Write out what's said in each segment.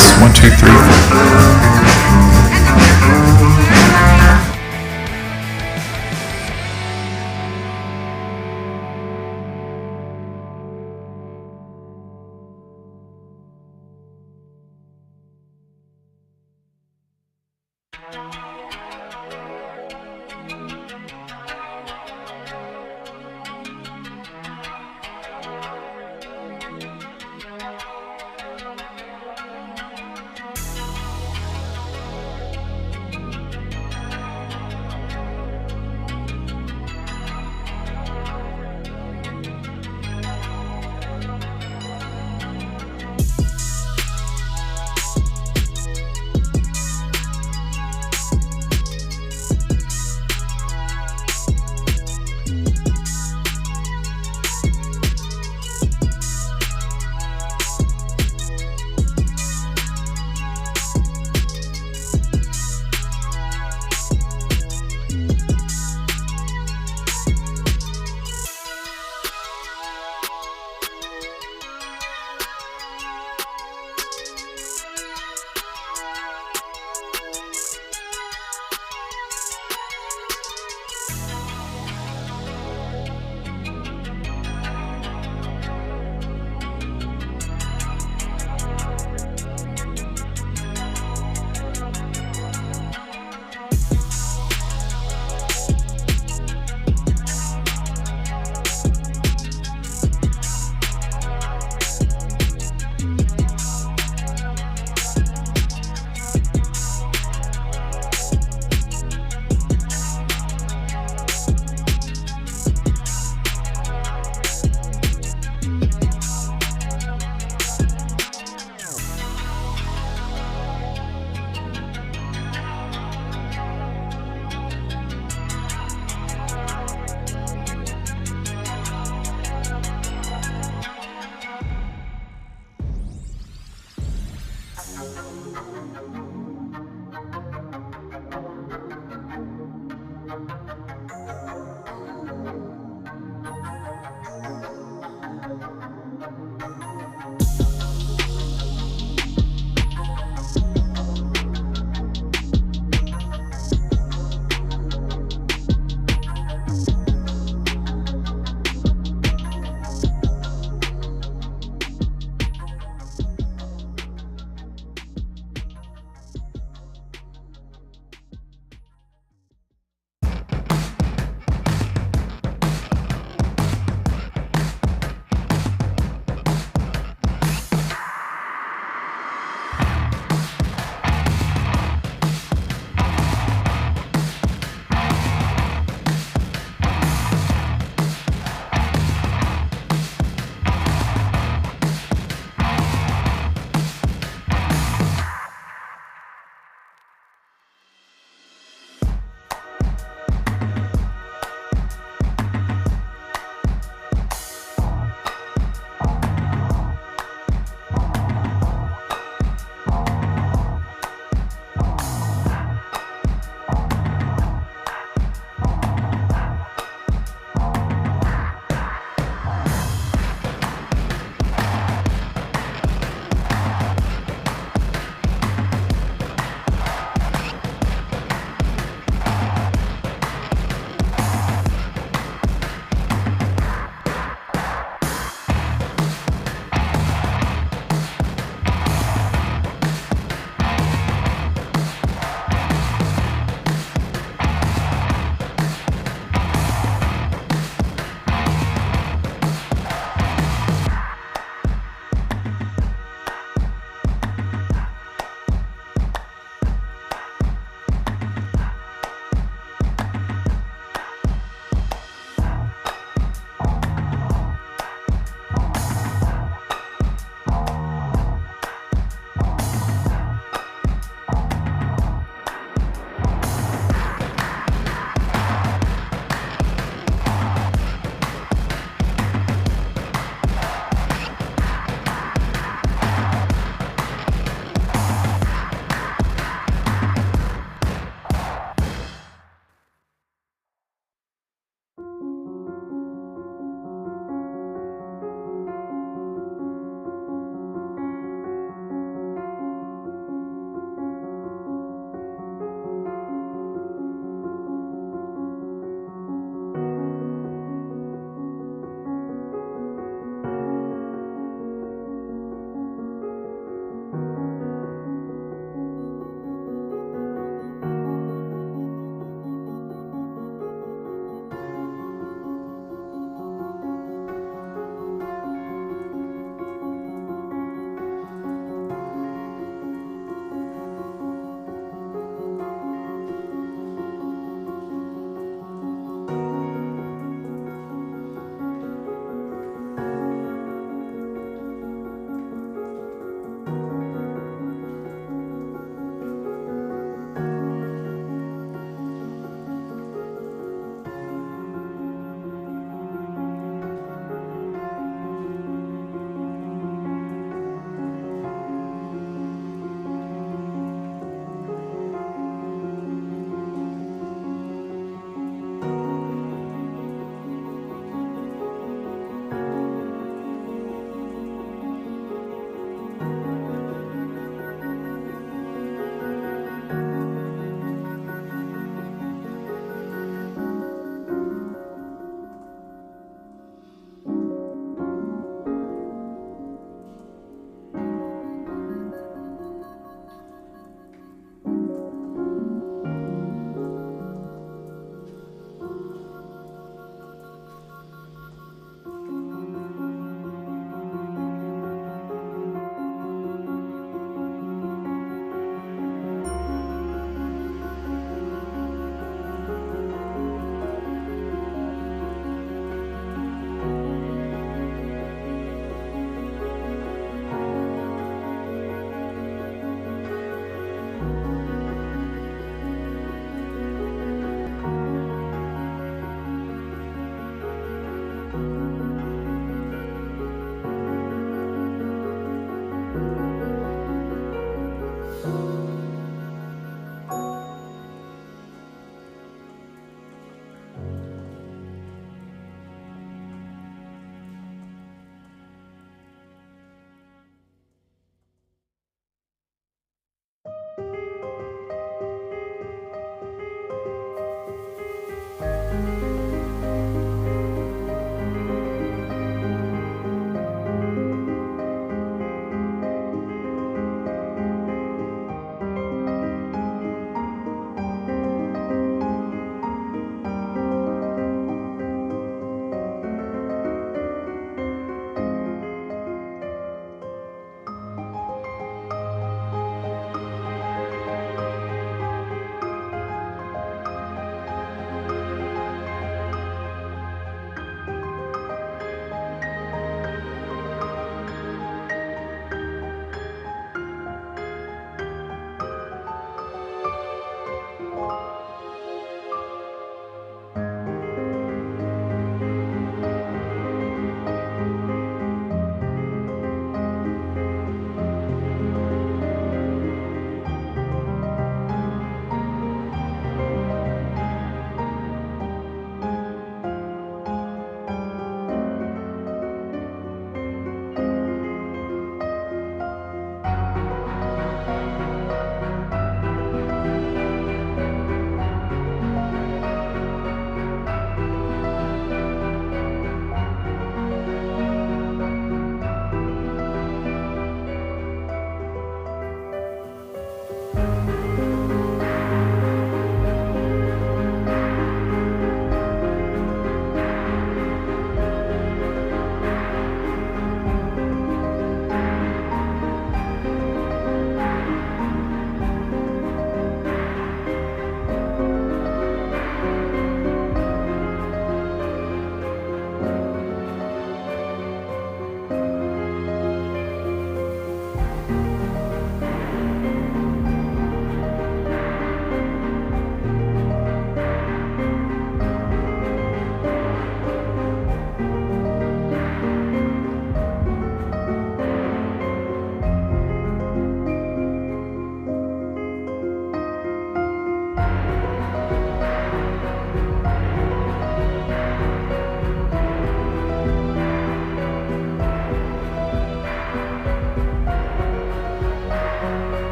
Test 1, 2, 3, 4.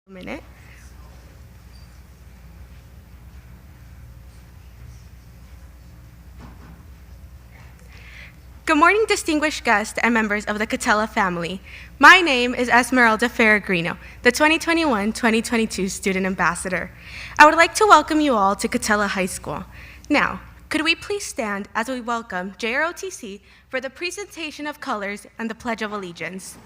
minute. Good morning, distinguished guests and members of the Catella family. My name is Esmeralda Ferragrino, the 2021-2022 Student Ambassador. I would like to welcome you all to Catella High School. Now, could we please stand as we welcome JROTC for the presentation of colors and the Pledge of Allegiance.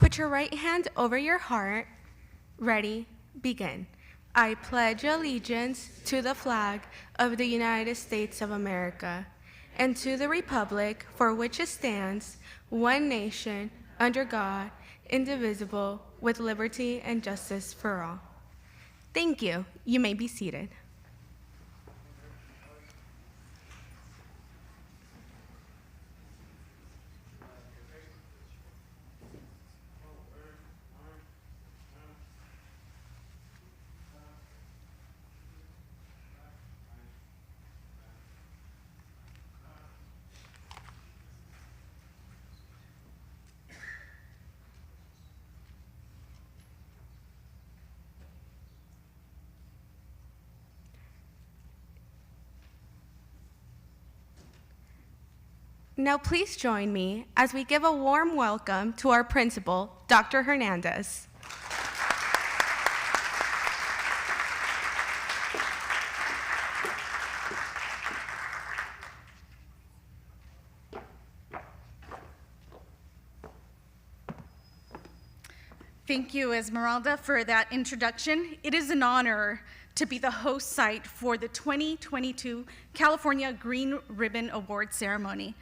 Put your right hand over your heart. Ready, begin. I pledge allegiance to the flag of the United States of America and to the republic for which it stands, one nation, under God, indivisible, with liberty and justice for all. Thank you. You may be seated. Now please join me as we give a warm welcome to our principal, Dr. Hernandez. Thank you, Esmeralda, for that introduction. It is an honor to be the host site for the 2022 California Green Ribbon Award Ceremony.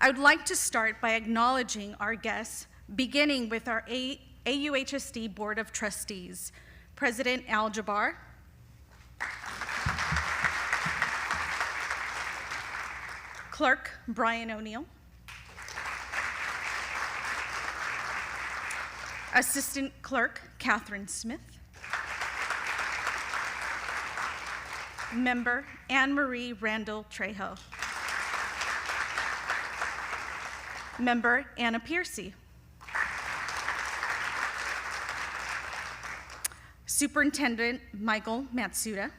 I would like to start by acknowledging our guests, beginning with our AUHSD Board of Trustees, President Al Jabbar, Clerk Brian O'Neill, Assistant Clerk Catherine Smith, Member Anne Marie Randall Trejo, Member Anna Piercy, Superintendent Michael Matsuda,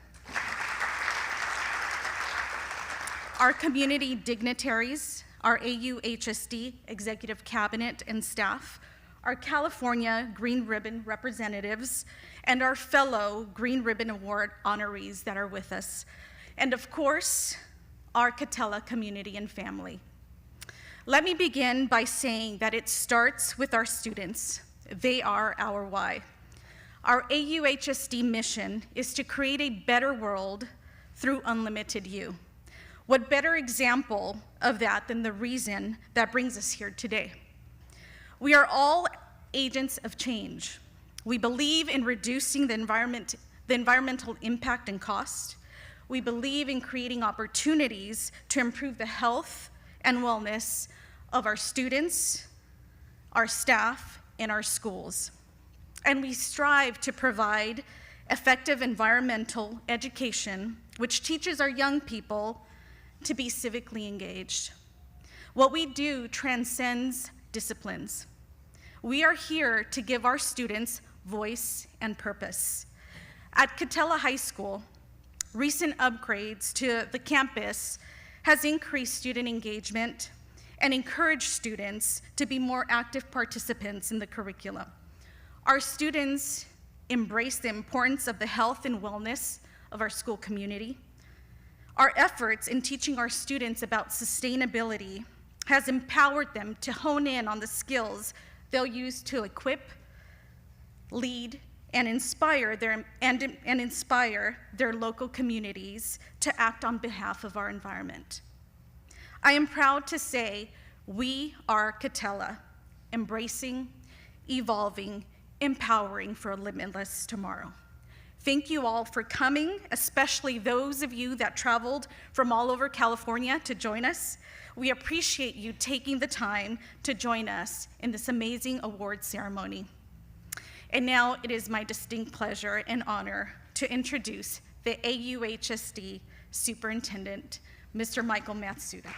our community dignitaries, our AUHSD Executive Cabinet and staff, our California Green Ribbon representatives, and our fellow Green Ribbon Award honorees that are with us, and of course, our Catella community and family. Let me begin by saying that it starts with our students. They are our why. Our AUHSD mission is to create a better world through unlimited you. What better example of that than the reason that brings us here today? We are all agents of change. We believe in reducing the environmental impact and cost. We believe in creating opportunities to improve the health and wellness of our students, our staff, and our schools. And we strive to provide effective environmental education, which teaches our young people to be civically engaged. What we do transcends disciplines. We are here to give our students voice and purpose. At Catella High School, recent upgrades to the campus has increased student engagement and encouraged students to be more active participants in the curriculum. Our students embrace the importance of the health and wellness of our school community. Our efforts in teaching our students about sustainability has empowered them to hone in on the skills they'll use to equip, lead, and inspire their local communities to act on behalf of our environment. I am proud to say we are Catella, embracing, evolving, empowering for a limitless tomorrow. Thank you all for coming, especially those of you that traveled from all over California to join us. We appreciate you taking the time to join us in this amazing award ceremony. And now it is my distinct pleasure and honor to introduce the Auhsd Superintendent, Mr. Michael Matsuda.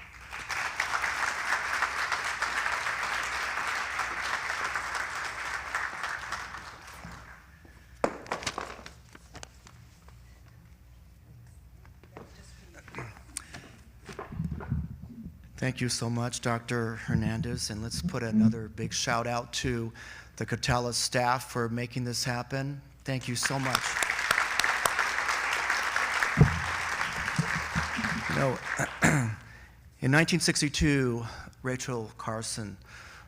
Thank you so much, Dr. Hernandez, and let's put another big shout out to the Catella staff for making this happen. Thank you so much. You know, in 1962, Rachel Carson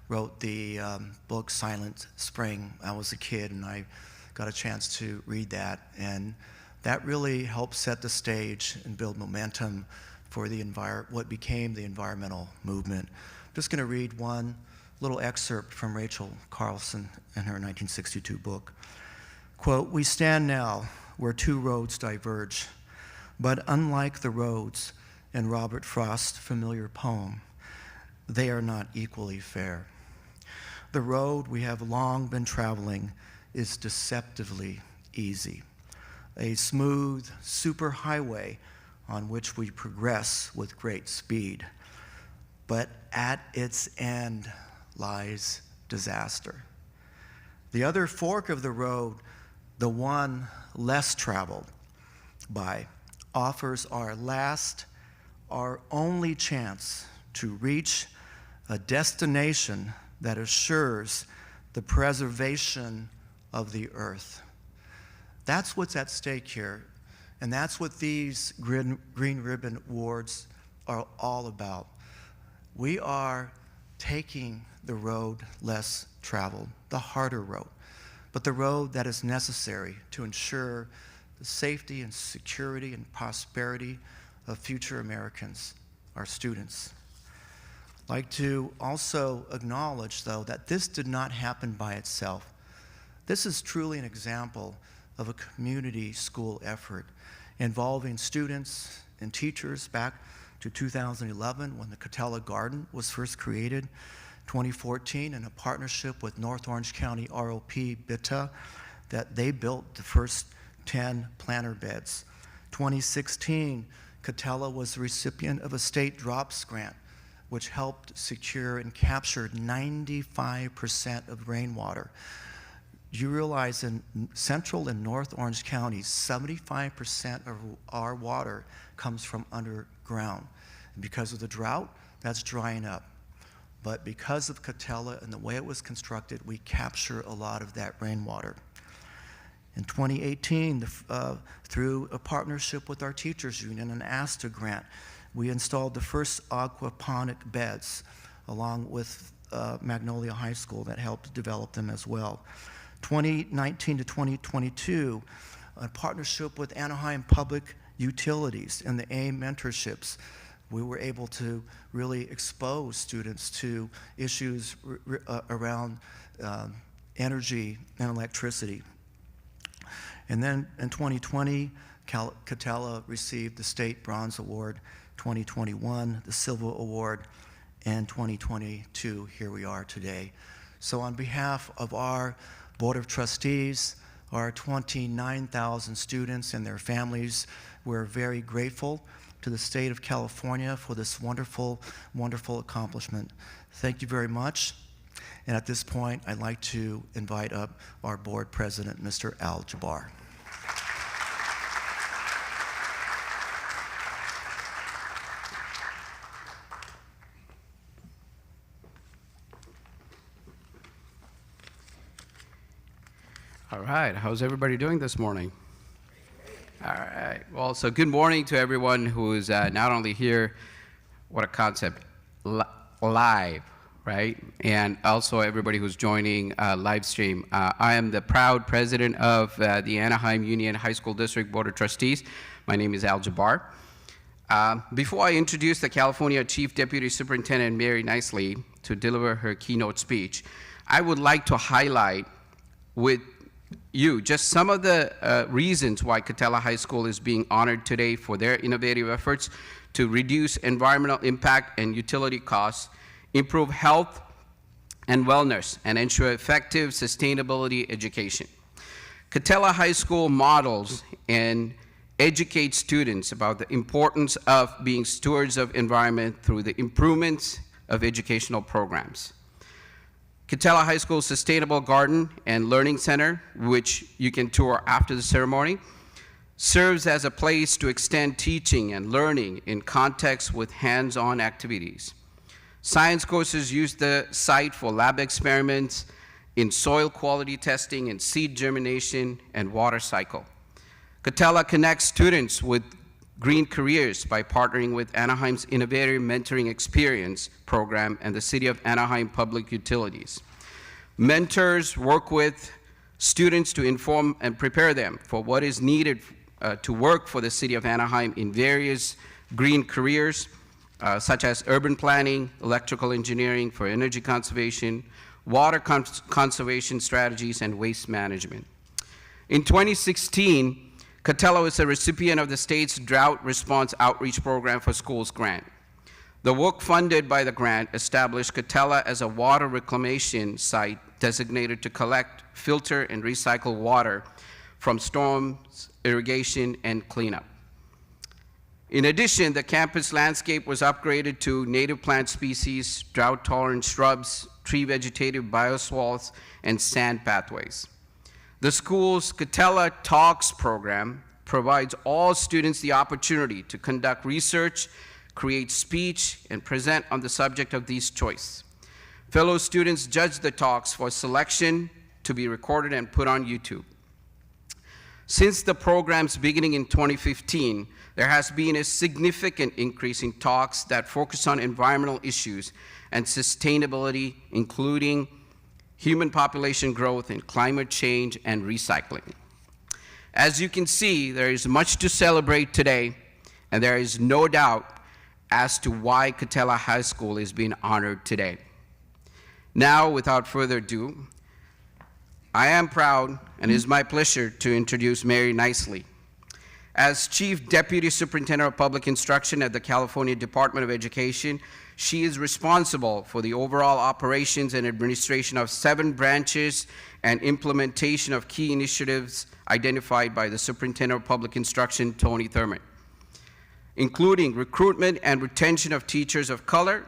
wrote the book Silent Spring. I was a kid and I got a chance to read that, and that really helped set the stage and build momentum for the what became the environmental movement. I'm just going to read one little excerpt from Rachel Carson in her 1962 book. Quote, "We stand now where two roads diverge, but unlike the roads in Robert Frost's familiar poem, they are not equally fair. The road we have long been traveling is deceptively easy, a smooth superhighway on which we progress with great speed. But at its end lies disaster. The other fork of the road, the one less traveled by, offers our last, our only chance to reach a destination that assures the preservation of the earth." That's what's at stake here. And that's what these Green Ribbon Awards are all about. We are taking the road less traveled, the harder road, but the road that is necessary to ensure the safety and security and prosperity of future Americans, our students. I'd like to also acknowledge, though, that this did not happen by itself. This is truly an example of a community school effort involving students and teachers back to 2011 when the Catella Garden was first created, 2014 in a partnership with North Orange County ROP BITA that they built the first 10 planter beds. 2016, Catella was the recipient of a state DROPS grant which helped secure and capture 95% of rainwater. You realize in Central and North Orange counties, 75% of our water comes from underground. And because of the drought, that's drying up. But because of Catella and the way it was constructed, we capture a lot of that rainwater. In 2018, through a partnership with our teachers union, an ASTA grant, we installed the first aquaponic beds along with Magnolia High School that helped develop them as well. 2019 to 2022, a partnership with Anaheim Public Utilities and the AIM mentorships, we were able to really expose students to issues around energy and electricity. And then in 2020, Catella received the State Bronze Award, 2021, the Silver Award, and 2022, here we are today. So on behalf of our Board of Trustees, our 29,000 students and their families, we're very grateful to the state of California for this wonderful, wonderful accomplishment. Thank you very much. And at this point, I'd like to invite up our board president, Mr. Al Jabbar. All right, how's everybody doing this morning? All right, Well, so good morning to everyone who is not only here, what a concept, live, right? And also everybody who's joining live stream. I am the proud president of the Anaheim Union High School District Board of Trustees. My name is Al Jabbar. Before I introduce the California Chief Deputy Superintendent, Mary Nicely, to deliver her keynote speech, I would like to highlight with you just some of the reasons why Katella High School is being honored today for their innovative efforts to reduce environmental impact and utility costs, improve health and wellness, and ensure effective sustainability education. Katella High School models and educates students about the importance of being stewards of environment through the improvements of educational programs. Katella High School Sustainable Garden and Learning Center, which you can tour after the ceremony, serves as a place to extend teaching and learning in context with hands-on activities. Science courses use the site for lab experiments in soil quality testing and seed germination and water cycle. Katella connects students with green careers by partnering with Anaheim's Innovative Mentoring Experience program and the City of Anaheim Public Utilities. Mentors work with students to inform and prepare them for what is needed to work for the City of Anaheim in various green careers, such as urban planning, electrical engineering for energy conservation, water conservation strategies, and waste management. In 2016, Katella was a recipient of the state's Drought Response Outreach Program for Schools grant. The work funded by the grant established Katella as a water reclamation site designated to collect, filter, and recycle water from storms, irrigation, and cleanup. In addition, the campus landscape was upgraded to native plant species, drought-tolerant shrubs, tree vegetative bioswales, and sand pathways. The school's Katella Talks program provides all students the opportunity to conduct research, create speech, and present on the subject of these choice. Fellow students judge the talks for selection to be recorded and put on YouTube. Since the program's beginning in 2015, there has been a significant increase in talks that focus on environmental issues and sustainability, including human population growth and climate change and recycling. As you can see, there is much to celebrate today, and there is no doubt as to why Katella High School is being honored today. Now, without further ado, I am proud and it is my pleasure to introduce Mary Nicely. As Chief Deputy Superintendent of Public Instruction at the California Department of Education, she is responsible for the overall operations and administration of 7 branches and implementation of key initiatives identified by the Superintendent of Public Instruction, Tony Thurmond, including recruitment and retention of teachers of color,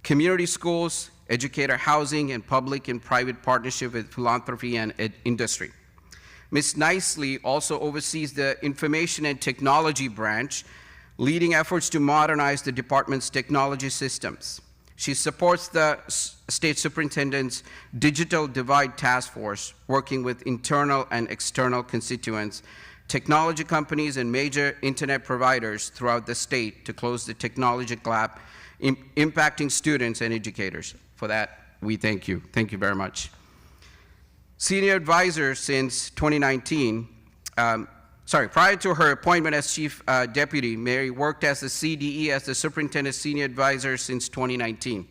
community schools, educator housing, and public and private partnership with philanthropy and industry. Ms. Nicely also oversees the Information and Technology branch, leading efforts to modernize the department's technology systems. She supports the State Superintendent's Digital Divide Task Force, working with internal and external constituents, technology companies, and major internet providers throughout the state to close the technology gap, impacting students and educators. For that, we thank you. Thank you very much. Senior advisor since 2019, prior to her appointment as Chief Deputy, Mary worked as the CDE as the Superintendent's Senior Advisor since 2019.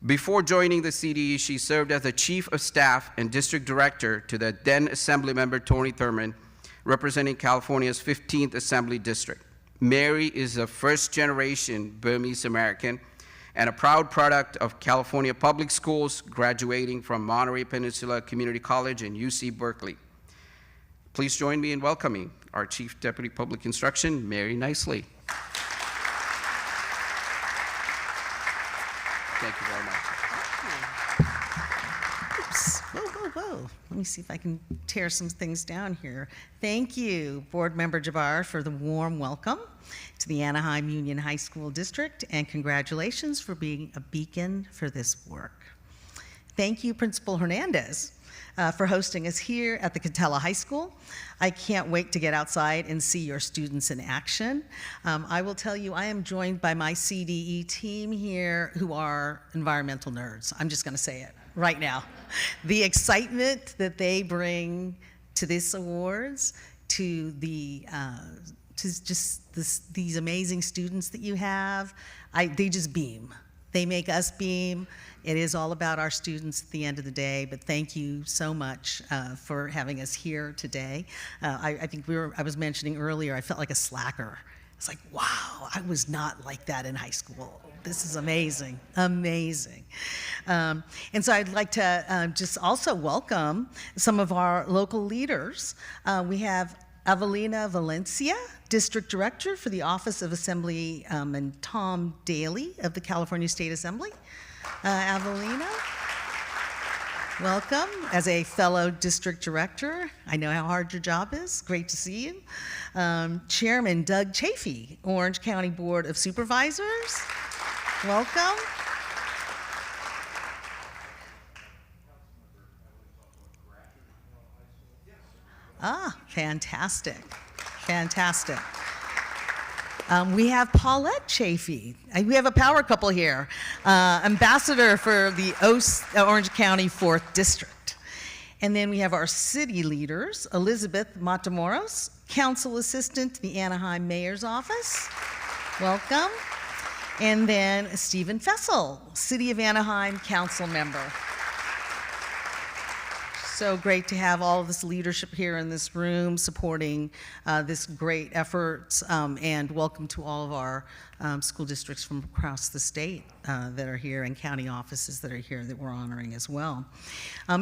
Before joining the CDE, she served as the Chief of Staff and District Director to the then Assemblymember Tony Thurmond, representing California's 15th Assembly District. Mary is a first-generation Burmese American and a proud product of California public schools, graduating from Monterey Peninsula Community College and UC Berkeley. Please join me in welcoming our Chief Deputy Public Instruction, Mary Nicely. Thank you very much. Oops. Whoa. Let me see if I can tear some things down here. Thank you, Board Member Jabbar, for the warm welcome to the Anaheim Union High School District, and congratulations for being a beacon for this work. Thank you, Principal Hernandez. for hosting us here at the Catella High School. I can't wait to get outside and see your students in action. I will tell you, I am joined by my CDE team here who are environmental nerds. I'm just gonna say it right now. The excitement that they bring to this awards, to the these amazing students that you have, they just beam. They make us beam. It is all about our students at the end of the day, but thank you so much for having us here today. I think I was mentioning earlier, I felt like a slacker. It's like, wow, I was not like that in high school. This is amazing, amazing. And so I'd like to just also welcome some of our local leaders. We have Evelina Valencia, District Director for the Office of Assembly, and Tom Daly of the California State Assembly. Evelina, welcome as a fellow District Director. I know how hard your job is. Great to see you. Chairman Doug Chafee, Orange County Board of Supervisors. Welcome. Ah, fantastic, fantastic. We have Paulette Chafee. We have a power couple here. Ambassador for the Orange County 4th District. And then we have our city leaders, Elizabeth Matamoros, Council Assistant to the Anaheim Mayor's Office. Welcome. And then Stephen Fessel, City of Anaheim Council Member. So great to have all of this leadership here in this room supporting this great effort, and welcome to all of our school districts from across the state that are here, and county offices that are here that we're honoring as well.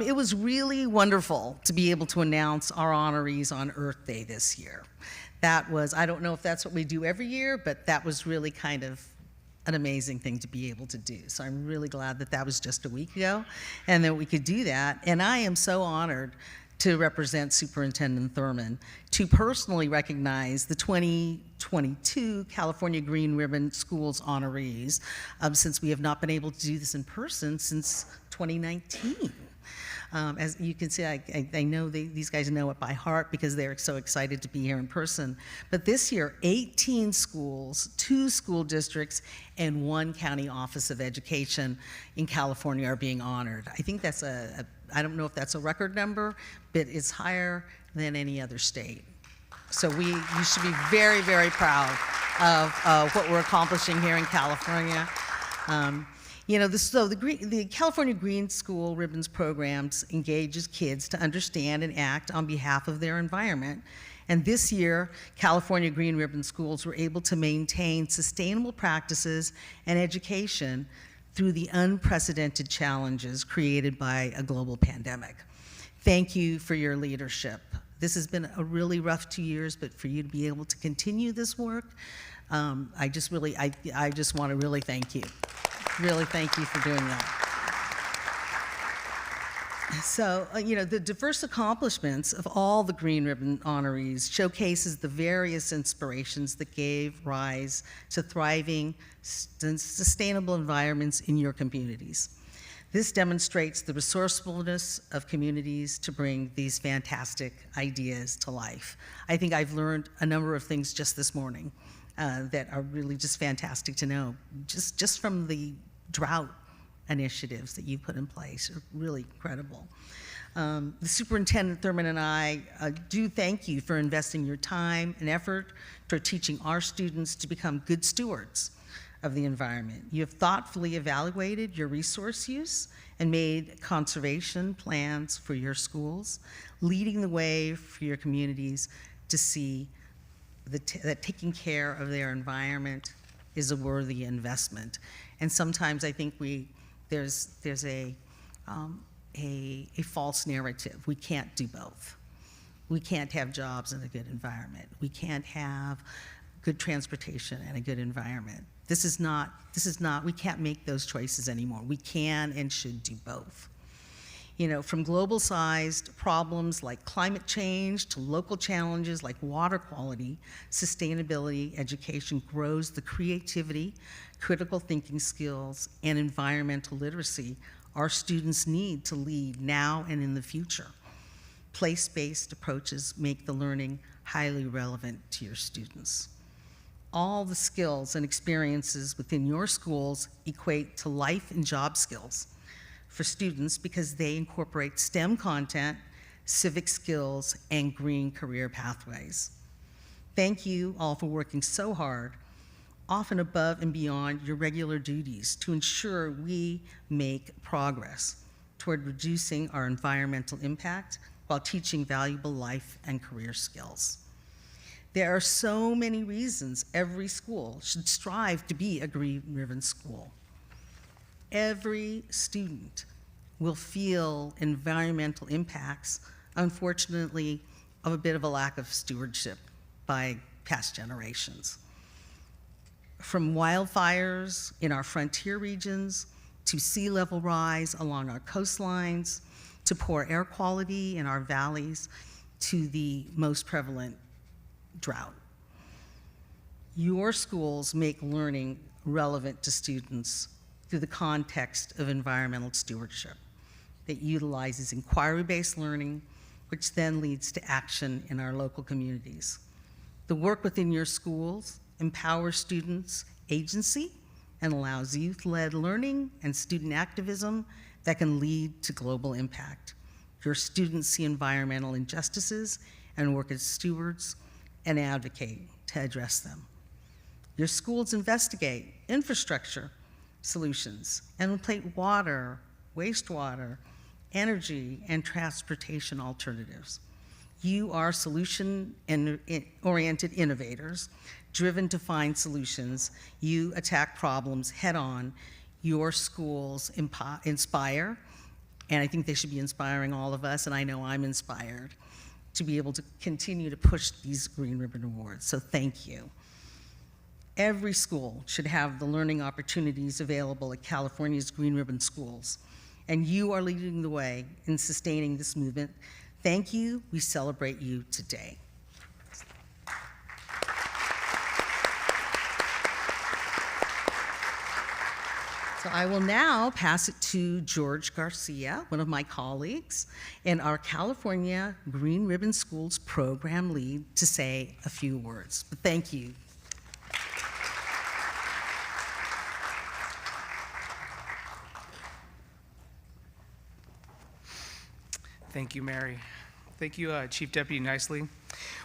It was really wonderful to be able to announce our honorees on Earth Day this year. That was, I don't know if that's what we do every year, but that was really kind of an amazing thing to be able to do. So I'm really glad that that was just a week ago and that we could do that. And I am so honored to represent Superintendent Thurman to personally recognize the 2022 California Green Ribbon Schools honorees, since we have not been able to do this in person since 2019. As you can see, I know these guys know it by heart because they're so excited to be here in person. But this year, 18 schools, 2 school districts, and 1 county office of education in California are being honored. I think that's I don't know if that's a record number, but it's higher than any other state. So you should be very, very proud of what we're accomplishing here in California. You know, the California Green School Ribbons programs engages kids to understand and act on behalf of their environment. And this year, California Green Ribbon Schools were able to maintain sustainable practices and education through the unprecedented challenges created by a global pandemic. Thank you for your leadership. This has been a really rough 2 years, but for you to be able to continue this work, I just want to really thank you. Really thank you for doing that. So, you know, the diverse accomplishments of all the Green Ribbon honorees showcases the various inspirations that gave rise to thriving, sustainable environments in your communities. This demonstrates the resourcefulness of communities to bring these fantastic ideas to life. I think I've learned a number of things just this morning that are really just fantastic to know, just from the drought initiatives that you put in place are really incredible. The Superintendent Thurman and I do thank you for investing your time and effort toward teaching our students to become good stewards of the environment. You have thoughtfully evaluated your resource use and made conservation plans for your schools, leading the way for your communities to see that taking care of their environment is a worthy investment. And sometimes I think there's a false narrative. We can't do both. We can't have jobs in a good environment. We can't have good transportation and a good environment. We can't make those choices anymore. We can and should do both. You know, from global-sized problems like climate change to local challenges like water quality, sustainability education grows the creativity, critical thinking skills, and environmental literacy our students need to lead now and in the future. Place-based approaches make the learning highly relevant to your students. All the skills and experiences within your schools equate to life and job skills for students because they incorporate STEM content, civic skills, and green career pathways. Thank you all for working so hard, often above and beyond your regular duties, to ensure we make progress toward reducing our environmental impact while teaching valuable life and career skills. There are so many reasons every school should strive to be a green ribbon school. Every student will feel environmental impacts, unfortunately, of a bit of a lack of stewardship by past generations. From wildfires in our frontier regions, to sea level rise along our coastlines, to poor air quality in our valleys, to the most prevalent drought. Your schools make learning relevant to students through the context of environmental stewardship that utilizes inquiry-based learning, which then leads to action in our local communities. The work within your schools empowers students' agency and allows youth-led learning and student activism that can lead to global impact. Your students see environmental injustices and work as stewards and advocate to address them. Your schools investigate infrastructure solutions and plate water, wastewater, energy, and transportation alternatives. You are solution-oriented innovators, driven to find solutions. You attack problems head-on. Your schools inspire, and I think they should be inspiring all of us, and I know I'm inspired to be able to continue to push these Green Ribbon Awards, so thank you. Every school should have the learning opportunities available at California's Green Ribbon Schools, and you are leading the way in sustaining this movement. Thank you. We celebrate you today. So I will now pass it to George Garcia, one of my colleagues, and our California Green Ribbon Schools program lead, to say a few words. But thank you. Thank you, Mary. Thank you, Chief Deputy Nicely.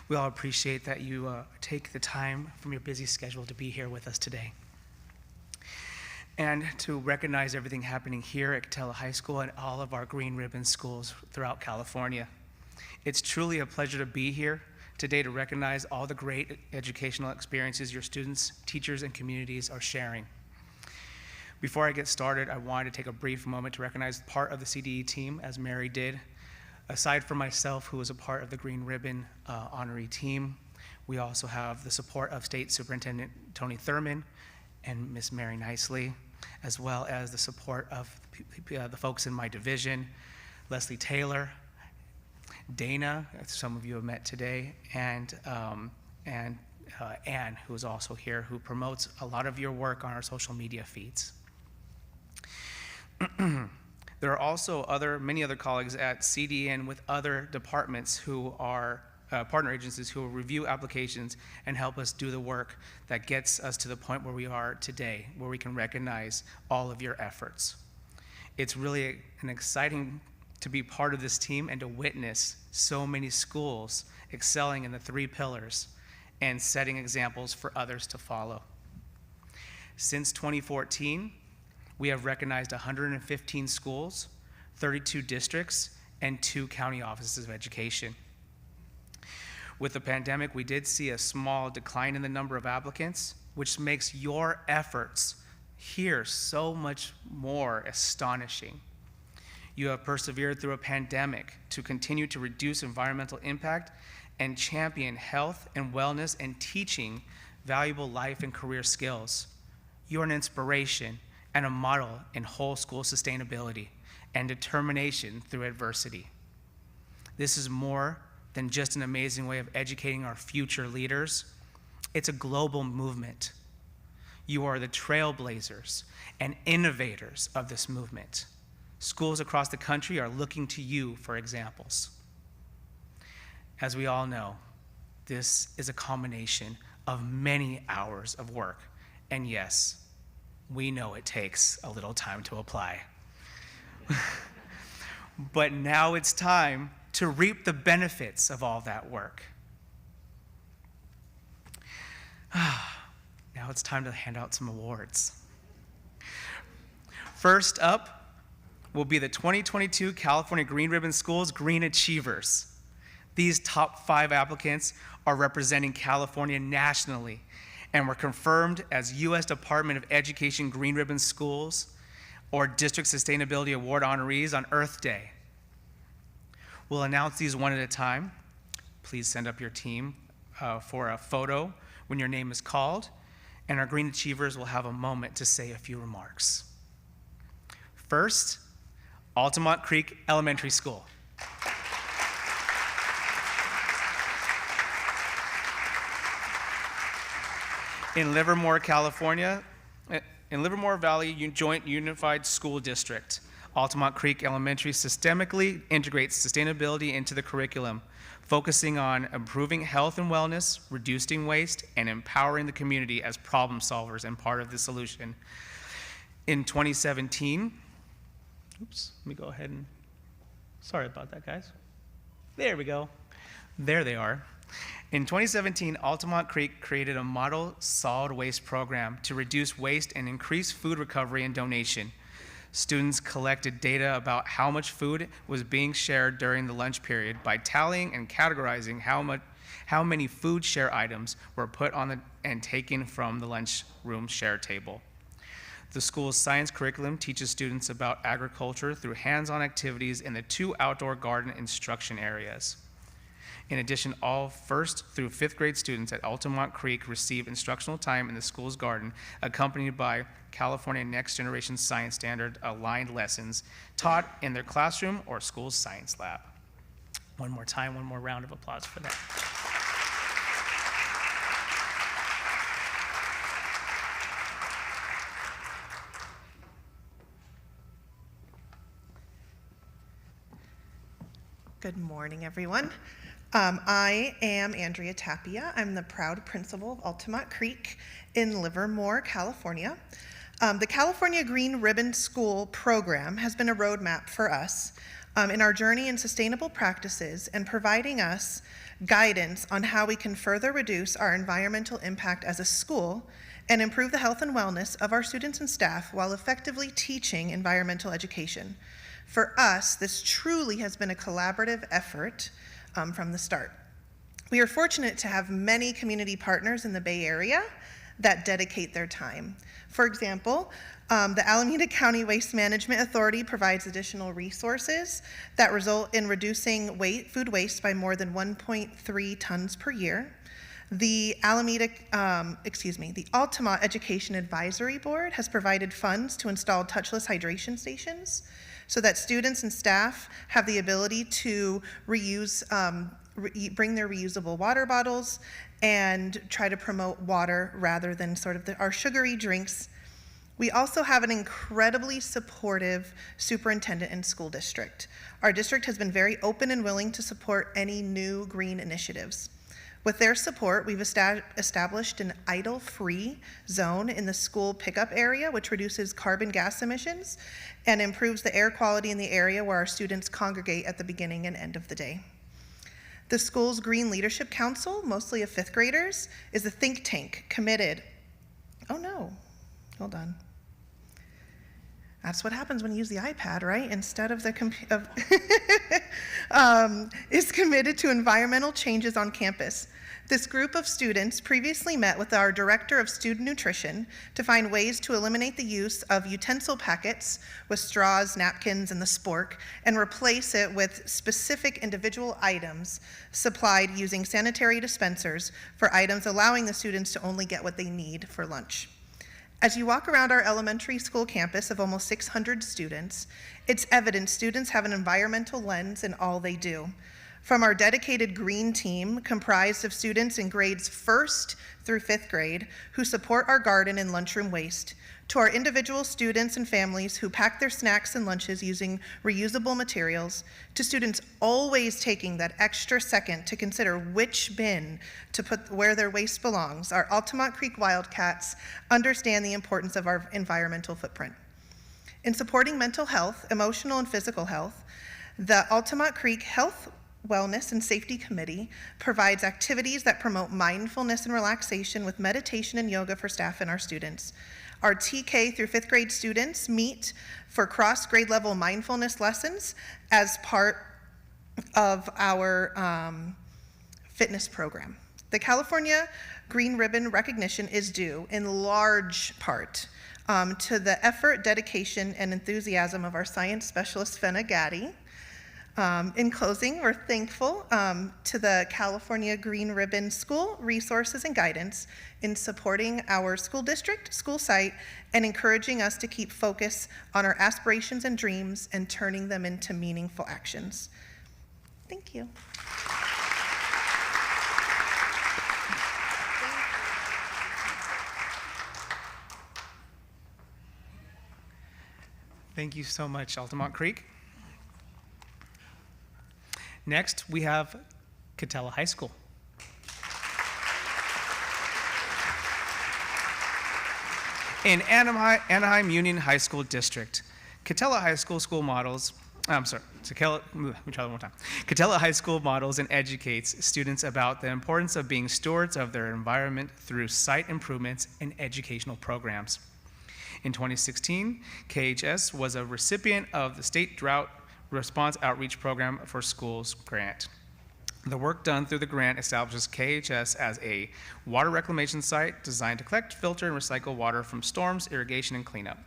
We all appreciate that you take the time from your busy schedule to be here with us today. And to recognize everything happening here at Catella High School and all of our Green Ribbon schools throughout California. It's truly a pleasure to be here today to recognize all the great educational experiences your students, teachers, and communities are sharing. Before I get started, I wanted to take a brief moment to recognize part of the CDE team, as Mary did. Aside from myself, who was a part of the Green Ribbon honoree team, we also have the support of State Superintendent Tony Thurman and Miss Mary Nicely, as well as the support of the folks in my division, Leslie Taylor, Dana, some of you have met today, and Anne, who is also here, who promotes a lot of your work on our social media feeds. There are also many other colleagues at CDN with other departments who are partner agencies who will review applications and help us do the work that gets us to the point where we are today, where we can recognize all of your efforts. It's really an exciting to be part of this team and to witness so many schools excelling in the 3 pillars and setting examples for others to follow. Since 2014, we have recognized 115 schools, 32 districts, and 2 county offices of education. With the pandemic, we did see a small decline in the number of applicants, which makes your efforts here so much more astonishing. You have persevered through a pandemic to continue to reduce environmental impact and champion health and wellness and teaching valuable life and career skills. You're an inspiration and a model in whole school sustainability and determination through adversity. This is more than just an amazing way of educating our future leaders. It's a global movement. You are the trailblazers and innovators of this movement. Schools across the country are looking to you for examples. As we all know, this is a culmination of many hours of work. And yes, we know it takes a little time to apply. But now it's time to reap the benefits of all that work. Now it's time to hand out some awards. First up will be the 2022 California Green Ribbon Schools Green Achievers. These top 5 applicants are representing California nationally and were confirmed as U.S. Department of Education Green Ribbon Schools or District Sustainability Award honorees on Earth Day. We'll announce these one at a time. Please send up your team for a photo when your name is called, and our Green Achievers will have a moment to say a few remarks. First, Altamont Creek Elementary School. In Livermore, California, in Livermore Valley Joint Unified School District, Altamont Creek Elementary systemically integrates sustainability into the curriculum, focusing on improving health and wellness, reducing waste, and empowering the community as problem solvers and part of the solution. In 2017, oops, let me go ahead and, sorry about that, guys. There we go. There they are. In 2017, Altamont Creek created a model solid waste program to reduce waste and increase food recovery and donation. Students collected data about how much food was being shared during the lunch period by tallying and categorizing how many food share items were put on and taken from the lunchroom share table. The school's science curriculum teaches students about agriculture through hands-on activities in the 2 outdoor garden instruction areas. In addition, all 1st through 5th grade students at Altamont Creek receive instructional time in the school's garden, accompanied by California Next Generation Science Standard aligned lessons taught in their classroom or school's science lab. One more time, one more round of applause for that. Good morning, everyone. I am Andrea Tapia. I'm the proud principal of Altamont Creek in Livermore, California. The California Green Ribbon School program has been a roadmap for us in our journey in sustainable practices and providing us guidance on how we can further reduce our environmental impact as a school and improve the health and wellness of our students and staff while effectively teaching environmental education. For us, this truly has been a collaborative effort from the start. We are fortunate to have many community partners in the Bay Area that dedicate their time. For example, the Alameda County Waste Management Authority provides additional resources that result in reducing food waste by more than 1.3 tons per year. The Altamont Education Advisory Board has provided funds to install touchless hydration stations so that students and staff have the ability to reuse, bring their reusable water bottles and try to promote water rather than sort of our sugary drinks. We also have an incredibly supportive superintendent and school district. Our district has been very open and willing to support any new green initiatives. With their support, we've established an idle-free zone in the school pickup area, which reduces carbon gas emissions and improves the air quality in the area where our students congregate at the beginning and end of the day. The school's Green Leadership Council, mostly of 5th graders, is a think tank committed. Oh no, hold on. That's what happens when you use the iPad, right? Instead of the computer, is committed to environmental changes on campus. This group of students previously met with our Director of Student Nutrition to find ways to eliminate the use of utensil packets with straws, napkins, and the spork, and replace it with specific individual items supplied using sanitary dispensers for items allowing the students to only get what they need for lunch. As you walk around our elementary school campus of almost 600 students, it's evident students have an environmental lens in all they do. From our dedicated green team, comprised of students in grades 1st through 5th grade who support our garden and lunchroom waste, to our individual students and families who pack their snacks and lunches using reusable materials, to students always taking that extra second to consider which bin to put where their waste belongs, our Altamont Creek Wildcats understand the importance of our environmental footprint. In supporting mental health, emotional and physical health, the Altamont Creek Health, Wellness and Safety Committee provides activities that promote mindfulness and relaxation with meditation and yoga for staff and our students. Our TK through 5th grade students meet for cross-grade level mindfulness lessons as part of our fitness program. The California Green Ribbon recognition is due in large part to the effort, dedication, and enthusiasm of our science specialist, Fenna Gaddy. In closing, we're thankful to the California Green Ribbon School Resources and Guidance in supporting our school district, school site, and encouraging us to keep focus on our aspirations and dreams and turning them into meaningful actions. Thank you. Thank you so much, Altamont Creek. Next, we have Catella High School. In Anaheim Union High School District, Catella High School models, Catella High School models and educates students about the importance of being stewards of their environment through site improvements and educational programs. In 2016, KHS was a recipient of the State Drought Response Outreach Program for Schools grant. The work done through the grant establishes KHS as a water reclamation site designed to collect, filter, and recycle water from storms, irrigation, and cleanup.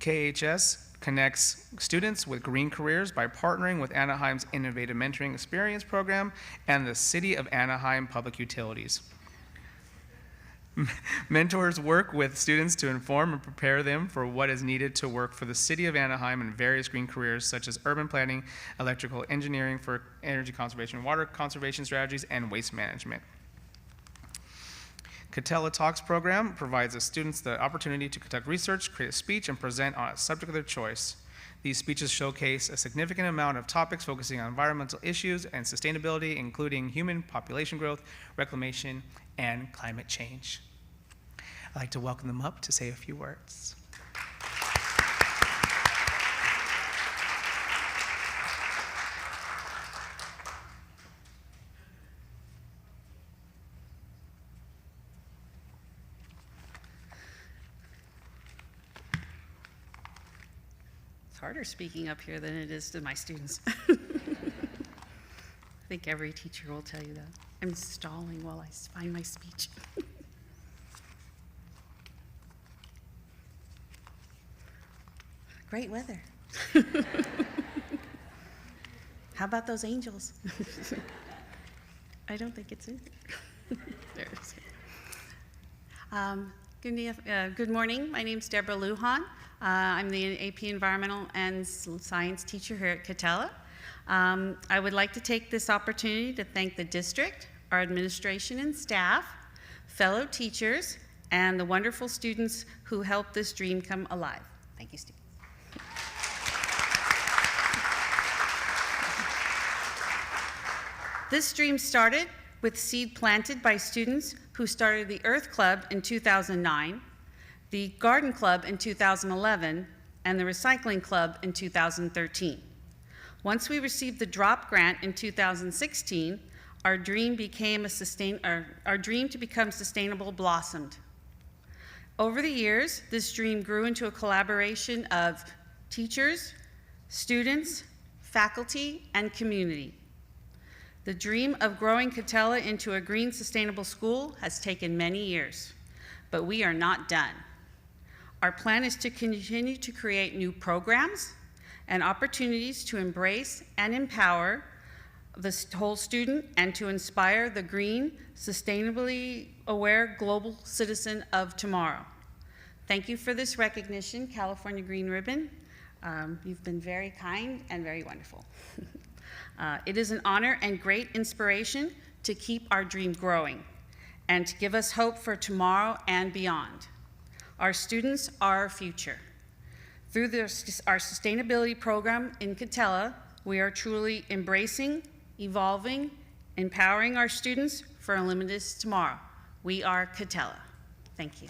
KHS connects students with green careers by partnering with Anaheim's Innovative Mentoring Experience Program and the City of Anaheim Public Utilities. Mentors work with students to inform and prepare them for what is needed to work for the City of Anaheim in various green careers such as urban planning, electrical engineering for energy conservation, water conservation strategies, and waste management. Catella Talks program provides the students the opportunity to conduct research, create a speech, and present on a subject of their choice. These speeches showcase a significant amount of topics focusing on environmental issues and sustainability, including human population growth, reclamation, and climate change. I'd like to welcome them up to say a few words. It's harder speaking up here than it is to my students. I think every teacher will tell you that. I'm stalling while I find my speech. Great weather. How about those angels? I don't think it's in there. Good morning. My name's Deborah Lujan. I'm the AP Environmental and Science teacher here at Catella. I would like to take this opportunity to thank the district, our administration and staff, fellow teachers, and the wonderful students who helped this dream come alive. Thank you, students. This dream started with seed planted by students who started the Earth Club in 2009, the Garden Club in 2011, and the Recycling Club in 2013. Once we received the DROP grant in 2016, our dream to become sustainable blossomed. Over the years, this dream grew into a collaboration of teachers, students, faculty, and community. The dream of growing Catella into a green, sustainable school has taken many years, but we are not done. Our plan is to continue to create new programs and opportunities to embrace and empower the whole student and to inspire the green, sustainably aware global citizen of tomorrow. Thank you for this recognition, California Green Ribbon. You've been very kind and very wonderful. It is an honor and great inspiration to keep our dream growing and to give us hope for tomorrow and beyond. Our students are our future. Through our sustainability program in Catella, we are truly embracing, evolving, empowering our students for a limitless tomorrow. We are Catella. Thank you.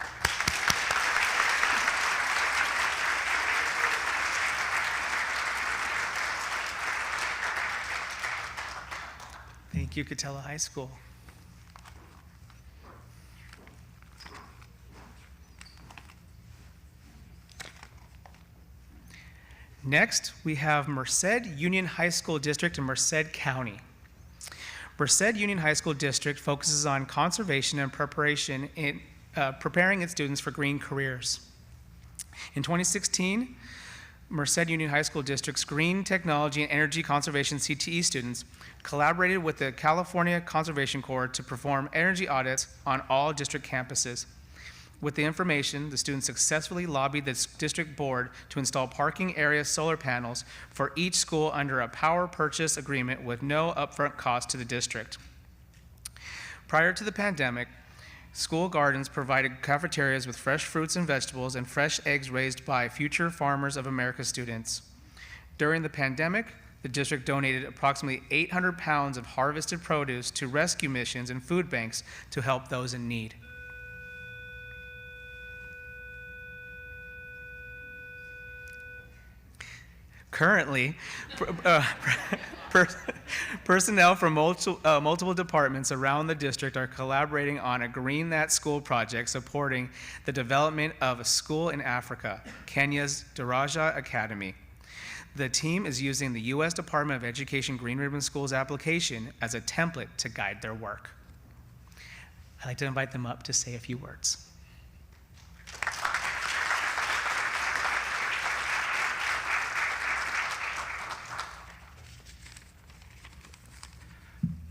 Thank you, Catella High School. Next, we have Merced Union High School District in Merced County. Merced Union High School District focuses on conservation and preparation in preparing its students for green careers. In 2016, Merced Union High School District's Green Technology and Energy Conservation CTE students collaborated with the California Conservation Corps to perform energy audits on all district campuses. With the information, the students successfully lobbied the district board to install parking area solar panels for each school under a power purchase agreement with no upfront cost to the district. Prior to the pandemic, school gardens provided cafeterias with fresh fruits and vegetables and fresh eggs raised by Future Farmers of America students. During the pandemic, the district donated approximately 800 pounds of harvested produce to rescue missions and food banks to help those in need. Currently, personnel from multiple departments around the district are collaborating on a Green That School project supporting the development of a school in Africa, Kenya's Doraja Academy. The team is using the U.S. Department of Education Green Ribbon Schools application as a template to guide their work. I'd like to invite them up to say a few words.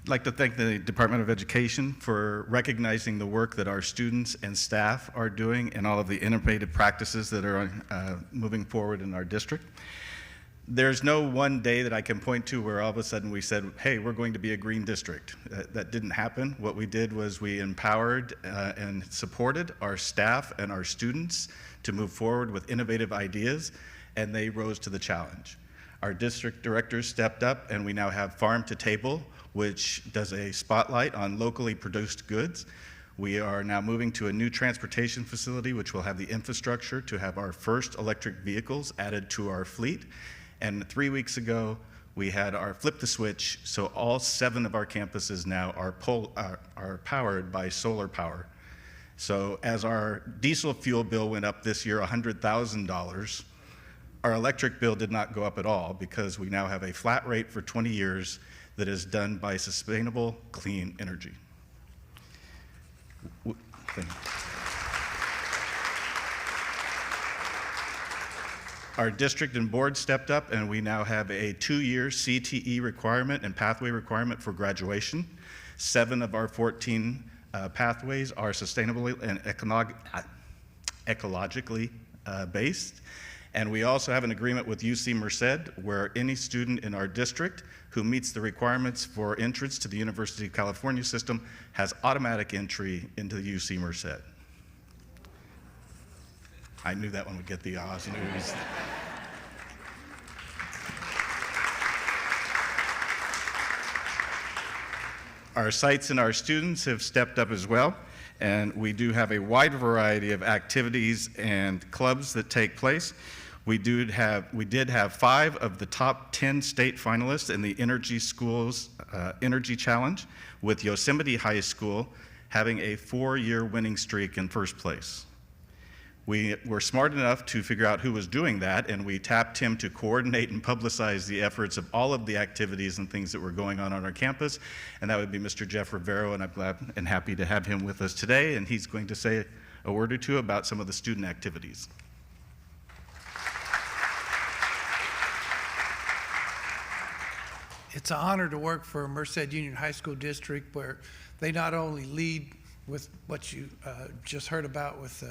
I'd like to thank the Department of Education for recognizing the work that our students and staff are doing and all of the innovative practices that are moving forward in our district. There's no one day that I can point to where all of a sudden we said, hey, we're going to be a green district. That didn't happen. What we did was we empowered and supported our staff and our students to move forward with innovative ideas, and they rose to the challenge. Our district directors stepped up, and we now have Farm to Table, which does a spotlight on locally produced goods. We are now moving to a new transportation facility, which will have the infrastructure to have our first electric vehicles added to our fleet. And 3 weeks ago, we had our flip the switch, so all 7 of our campuses now are powered by solar power. So as our diesel fuel bill went up this year $100,000, our electric bill did not go up at all because we now have a flat rate for 20 years that is done by sustainable, clean energy. Our district and board stepped up, and we now have a 2-year CTE requirement and pathway requirement for graduation. 7 of our 14 pathways are sustainably and ecologically based. And we also have an agreement with UC Merced, where any student in our district who meets the requirements for entrance to the University of California system has automatic entry into the UC Merced. I knew that one would get the Auhsd news. Our sites and our students have stepped up as well, and we do have a wide variety of activities and clubs that take place. We did have 5 of the top 10 state finalists in the Energy Schools Energy Challenge, with Yosemite High School having a 4-year winning streak in first place. We were smart enough to figure out who was doing that, and we tapped him to coordinate and publicize the efforts of all of the activities and things that were going on our campus, and that would be Mr. Jeff Rivera, and I'm glad and happy to have him with us today, and he's going to say a word or two about some of the student activities. It's an honor to work for Merced Union High School District, where they not only lead with what you just heard about with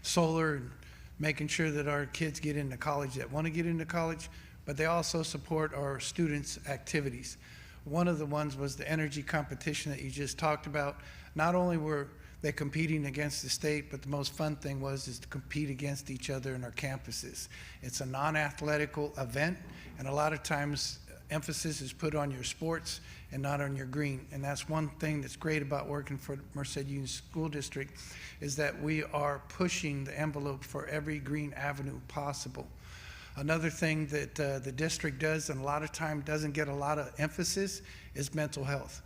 solar and making sure that our kids get into college that want to get into college, but they also support our students' activities. One of the ones was the energy competition that you just talked about. Not only were they competing against the state, but the most fun thing is to compete against each other in our campuses. It's a non-athletical event, and a lot of times emphasis is put on your sports and not on your green. And that's one thing that's great about working for Merced Union School District, is that we are pushing the envelope for every green avenue possible. Another thing that the district does, and a lot of time doesn't get a lot of emphasis, is mental health.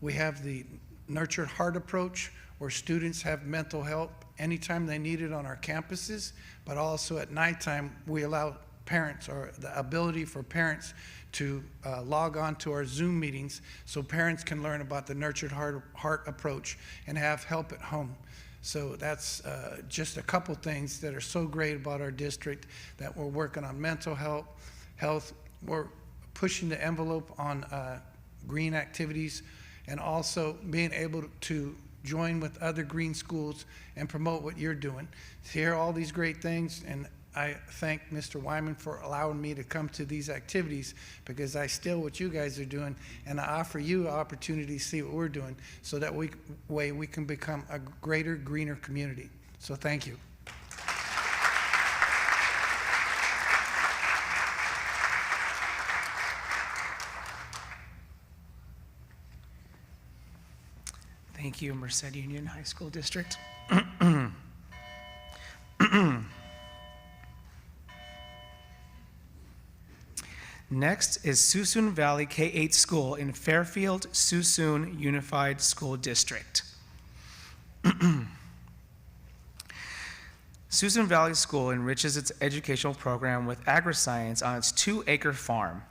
We have the Nurtured Heart approach, where students have mental health anytime they need it on our campuses, but also at nighttime we allow parents, or the ability for parents to log on to our Zoom meetings so parents can learn about the Nurtured Heart approach and have help at home. So that's just a couple things that are so great about our district, that we're working on mental health. We're pushing the envelope on green activities, and also being able to join with other green schools and promote what you're doing. To hear all these great things, and I thank Mr. Wyman for allowing me to come to these activities, because I steal what you guys are doing, and I offer you an opportunity to see what we're doing, so that we can become a greater, greener community. So thank you. Thank you, Merced Union High School District. Next is Suisun Valley K-8 School in Fairfield, Suisun Unified School District. Suisun Valley School enriches its educational program with agri-science on its 2-acre farm.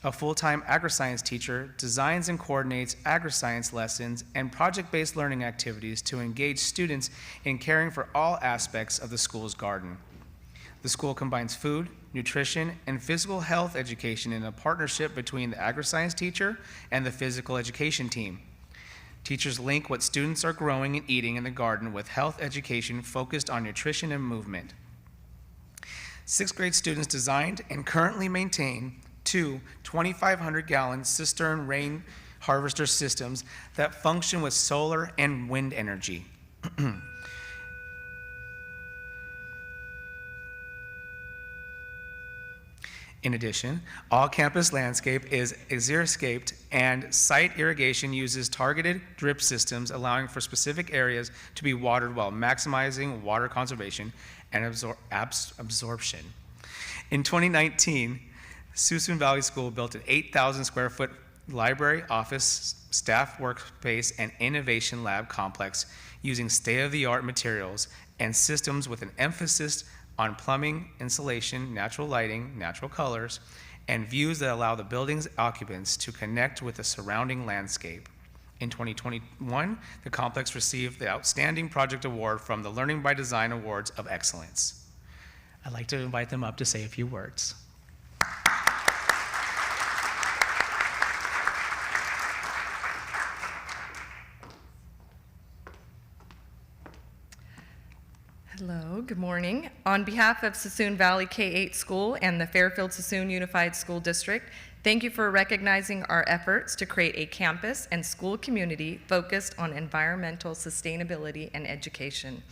A full-time agri-science teacher designs and coordinates agri-science lessons and project-based learning activities to engage students in caring for all aspects of the school's garden. The school combines food, nutrition, and physical health education in a partnership between the agri-science teacher and the physical education team. Teachers link what students are growing and eating in the garden with health education focused on nutrition and movement. 6th grade students designed and currently maintain 2 2,500-gallon cistern rain harvester systems that function with solar and wind energy. In addition, all-campus landscape is xeriscaped, and site irrigation uses targeted drip systems, allowing for specific areas to be watered while maximizing water conservation and absorption. In 2019, Suisun Valley School built an 8,000 square foot library, office, staff workspace, and innovation lab complex using state-of-the-art materials and systems with an emphasis on plumbing, insulation, natural lighting, natural colors, and views that allow the building's occupants to connect with the surrounding landscape. In 2021, the complex received the Outstanding Project Award from the Learning by Design Awards of Excellence. I'd like to invite them up to say a few words. Hello, good morning. On behalf of Suisun Valley K-8 School and the Fairfield Suisun Unified School District, thank you for recognizing our efforts to create a campus and school community focused on environmental sustainability and education.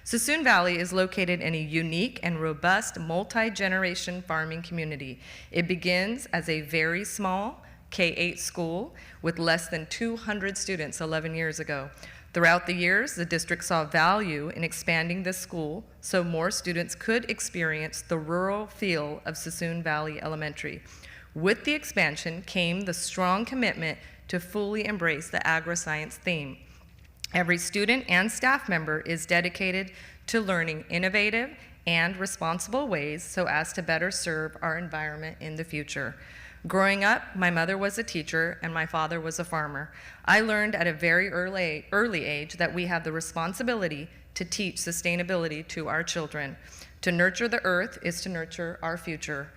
Suisun Valley is located in a unique and robust multi-generation farming community. It begins as a very small K-8 school with less than 200 students 11 years ago. Throughout the years, the district saw value in expanding the school so more students could experience the rural feel of Suisun Valley Elementary. With the expansion came the strong commitment to fully embrace the agri-science theme. Every student and staff member is dedicated to learning innovative and responsible ways so as to better serve our environment in the future. Growing up, my mother was a teacher and my father was a farmer. I learned at a very early age that we have the responsibility to teach sustainability to our children. To nurture the earth is to nurture our future.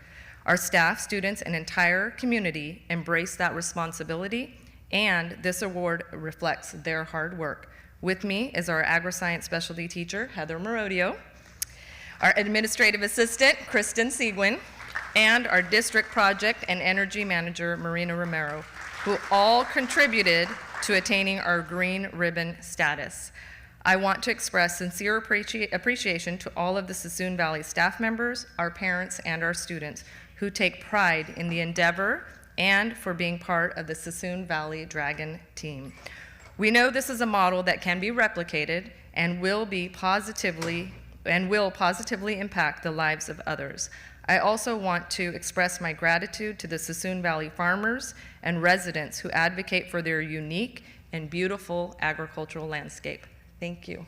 Our staff, students, and entire community embrace that responsibility, and this award reflects their hard work. With me is our agri-science specialty teacher, Heather Merodio, our administrative assistant, Kristen Seguin, and our district project and energy manager, Marina Romero, who all contributed to attaining our green ribbon status. I want to express sincere appreciation to all of the Sassoon Valley staff members, our parents, and our students who take pride in the endeavor and for being part of the Sassoon Valley Dragon team. We know this is a model that can be replicated and will positively impact the lives of others. I also want to express my gratitude to the Sassoon Valley farmers and residents who advocate for their unique and beautiful agricultural landscape. Thank you.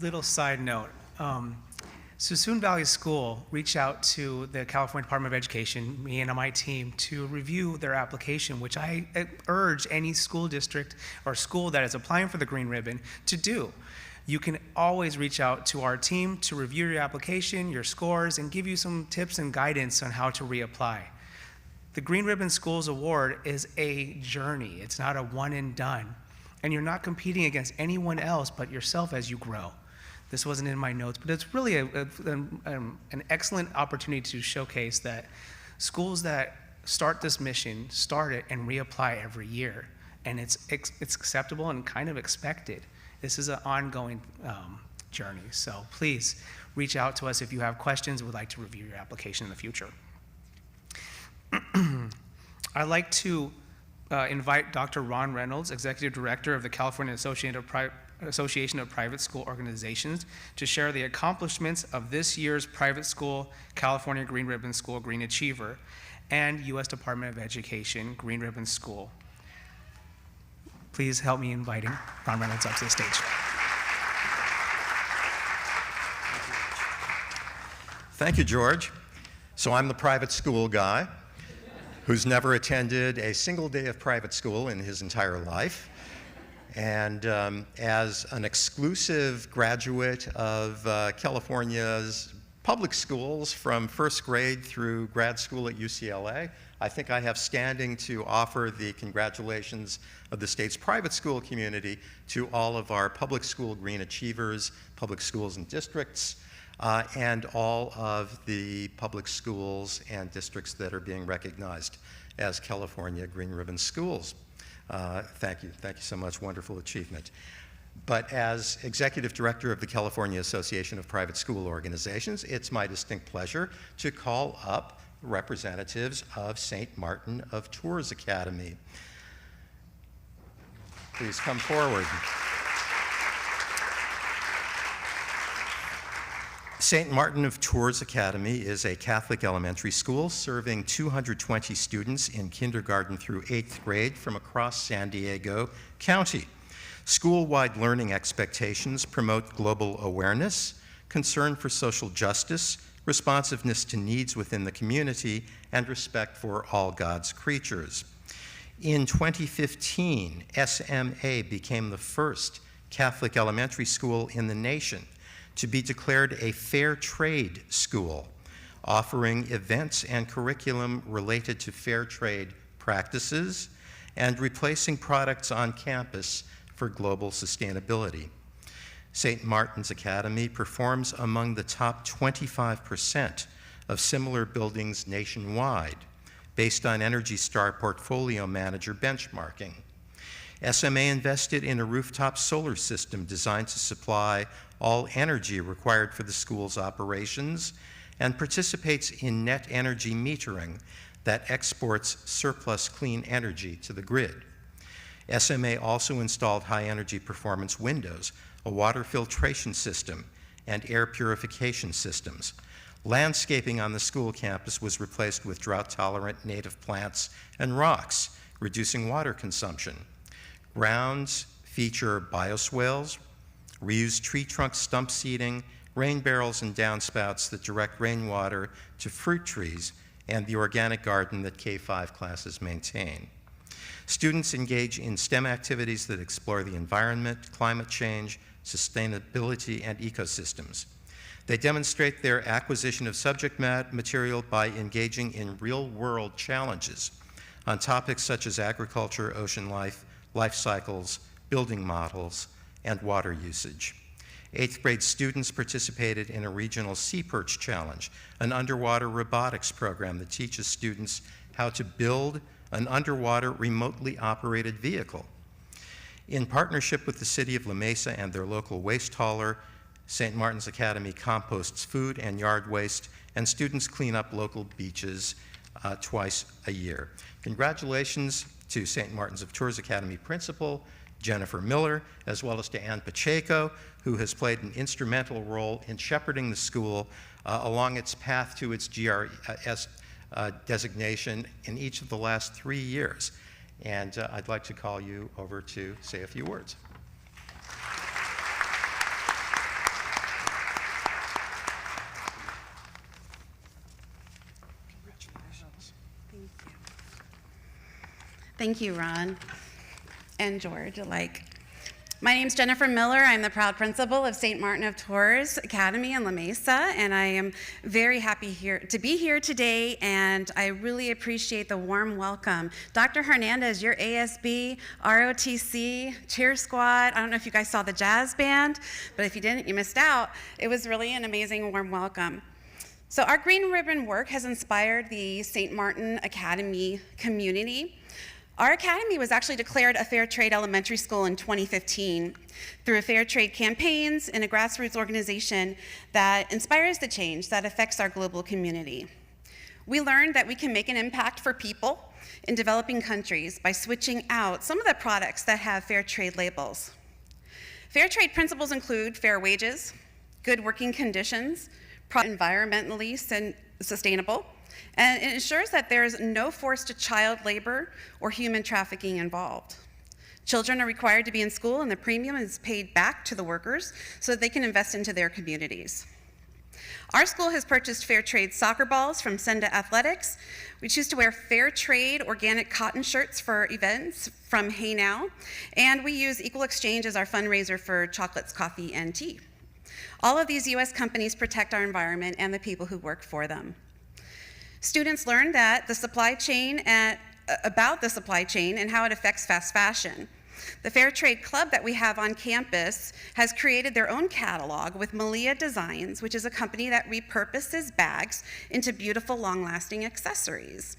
Little side note. Sassoon Valley School reached out to the California Department of Education, me and my team, to review their application, which I urge any school district or school that is applying for the Green Ribbon to do. You can always reach out to our team to review your application, your scores, and give you some tips and guidance on how to reapply. The Green Ribbon Schools Award is a journey. It's not a one and done. And you're not competing against anyone else but yourself as you grow. This wasn't in my notes, but it's really an excellent opportunity to showcase that schools that start this mission start it and reapply every year. And it's acceptable and kind of expected. This is an ongoing journey. So please reach out to us if you have questions and would like to review your application in the future. I'd like to invite Dr. Ron Reynolds, Executive Director of the California Association of Private School Organizations, to share the accomplishments of this year's private school California Green Ribbon School Green Achiever and U.S. Department of Education Green Ribbon School. Please help me inviting Ron Reynolds up to the stage. Thank you, George. So I'm the private school guy who's never attended a single day of private school in his entire life. And as an exclusive graduate of California's public schools from first grade through grad school at UCLA, I think I have standing to offer the congratulations of the state's private school community to all of our public school green achievers, public schools and districts, and all of the public schools and districts that are being recognized as California Green Ribbon Schools. Thank you so much, wonderful achievement. But as Executive Director of the California Association of Private School Organizations, it's my distinct pleasure to call up representatives of St. Martin of Tours Academy. Please come forward. St. Martin of Tours Academy is a Catholic elementary school serving 220 students in kindergarten through 8th grade from across San Diego County. School-wide learning expectations promote global awareness, concern for social justice, responsiveness to needs within the community, and respect for all God's creatures. In 2015, SMA became the first Catholic elementary school in the nation to be declared a fair trade school, offering events and curriculum related to fair trade practices and replacing products on campus for global sustainability. St. Martin's Academy performs among the top 25% of similar buildings nationwide, based on Energy Star portfolio manager benchmarking. SMA invested in a rooftop solar system designed to supply all energy required for the school's operations and participates in net energy metering that exports surplus clean energy to the grid. SMA also installed high-energy performance windows, a water filtration system, and air purification systems. Landscaping on the school campus was replaced with drought-tolerant native plants and rocks, reducing water consumption. Grounds feature bioswales, reused tree trunk stump seeding, rain barrels and downspouts that direct rainwater to fruit trees, and the organic garden that K-5 classes maintain. Students engage in STEM activities that explore the environment, climate change, sustainability, and ecosystems. They demonstrate their acquisition of subject material by engaging in real-world challenges on topics such as agriculture, ocean life, life cycles, building models, and water usage. 8th grade students participated in a regional Sea Perch Challenge, an underwater robotics program that teaches students how to build an underwater remotely operated vehicle. In partnership with the City of La Mesa and their local waste hauler, St. Martin's Academy composts food and yard waste, and students clean up local beaches twice a year. Congratulations to St. Martin's of Tours Academy Principal Jennifer Miller, as well as to Ann Pacheco, who has played an instrumental role in shepherding the school along its path to its GRS designation in each of the last 3 years. And I'd like to call you over to say a few words. Congratulations. Thank you. Thank you, Ron and George alike. My name's Jennifer Miller. I'm the proud principal of St. Martin of Tours Academy in La Mesa, and I am very happy to be here today, and I really appreciate the warm welcome. Dr. Hernandez, your ASB, ROTC, cheer squad, I don't know if you guys saw the jazz band, but if you didn't, you missed out. It was really an amazing warm welcome. So our Green Ribbon work has inspired the St. Martin Academy community. Our academy was actually declared a fair trade elementary school in 2015 through fair trade campaigns and a grassroots organization that inspires the change that affects our global community. We learned that we can make an impact for people in developing countries by switching out some of the products that have fair trade labels. Fair trade principles include fair wages, good working conditions, environmentally sustainable, and it ensures that there is no forced child labor or human trafficking involved. Children are required to be in school, and the premium is paid back to the workers so that they can invest into their communities. Our school has purchased fair trade soccer balls from Senda Athletics. We choose to wear fair trade organic cotton shirts for events from Hey Now, and we use Equal Exchange as our fundraiser for chocolates, coffee, and tea. All of these U.S. companies protect our environment and the people who work for them. Students learn that about the supply chain and how it affects fast fashion. The Fair Trade Club that we have on campus has created their own catalog with Malia Designs, which is a company that repurposes bags into beautiful, long-lasting accessories.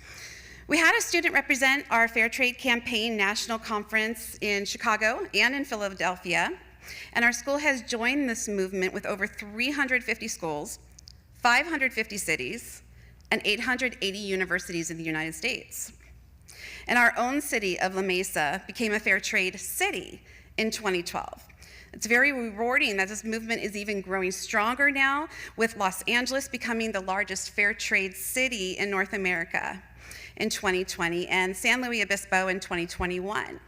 We had a student represent our Fair Trade Campaign National Conference in Chicago and in Philadelphia, and our school has joined this movement with over 350 schools, 550 cities, and 880 universities in the United States. And our own city of La Mesa became a fair trade city in 2012. It's very rewarding that this movement is even growing stronger now, with Los Angeles becoming the largest fair trade city in North America in 2020 and San Luis Obispo in 2021.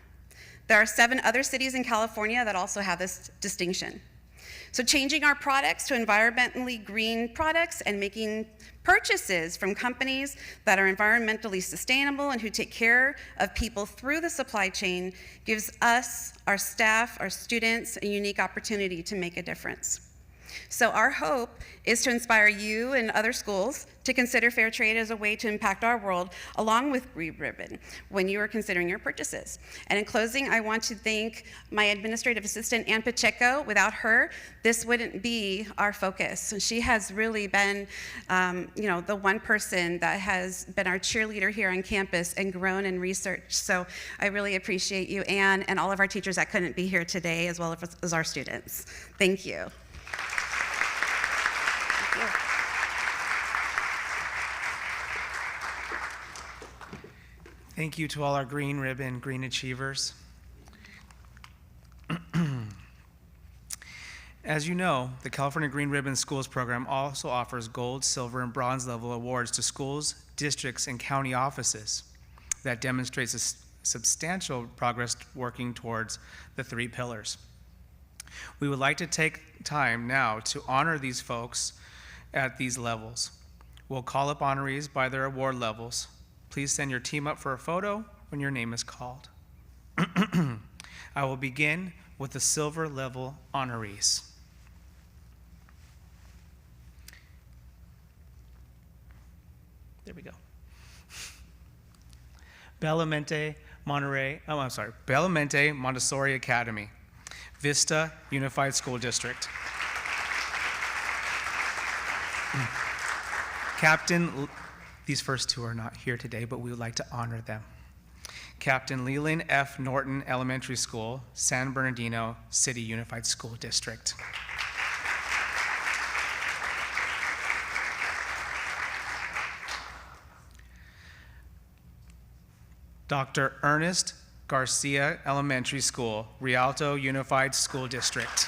There are 7 other cities in California that also have this distinction. So changing our products to environmentally green products and making purchases from companies that are environmentally sustainable and who take care of people through the supply chain gives us, our staff, our students, a unique opportunity to make a difference. So our hope is to inspire you and other schools to consider fair trade as a way to impact our world, along with Green Ribbon, when you are considering your purchases. And in closing, I want to thank my administrative assistant, Ann Pacheco. Without her, this wouldn't be our focus. She has really been, the one person that has been our cheerleader here on campus and grown in research. So I really appreciate you, Ann, and all of our teachers that couldn't be here today, as well as our students. Thank you. Thank you to all our Green Ribbon, Green Achievers. As you know, the California Green Ribbon Schools program also offers gold, silver, and bronze level awards to schools, districts, and county offices that demonstrates a substantial progress working towards the 3 pillars. We would like to take time now to honor these folks at these levels. We'll call up honorees by their award levels. Please send your team up for a photo when your name is called. I will begin with the silver level honorees. There we go. Bellamente Bellamente Montessori Academy, Vista Unified School District. These first two are not here today, but we would like to honor them. Captain Leland F. Norton Elementary School, San Bernardino City Unified School District. Dr. Ernest Garcia Elementary School, Rialto Unified School District.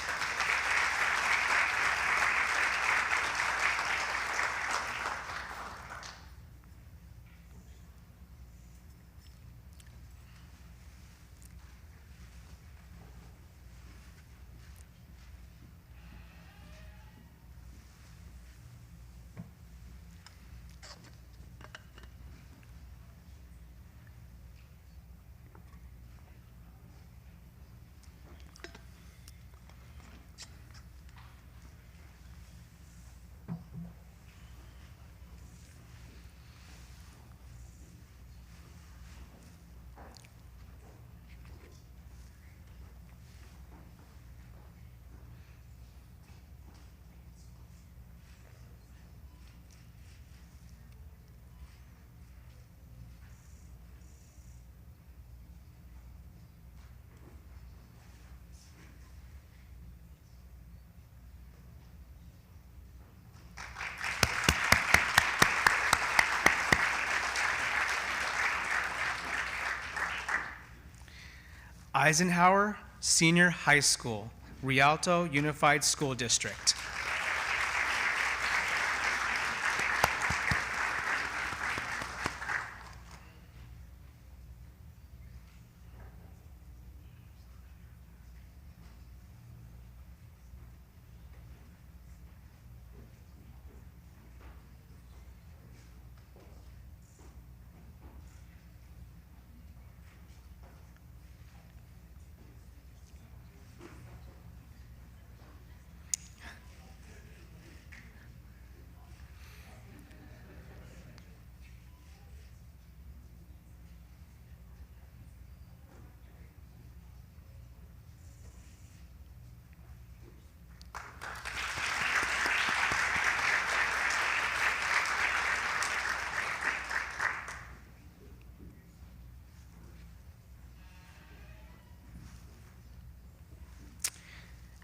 Eisenhower Senior High School, Rialto Unified School District.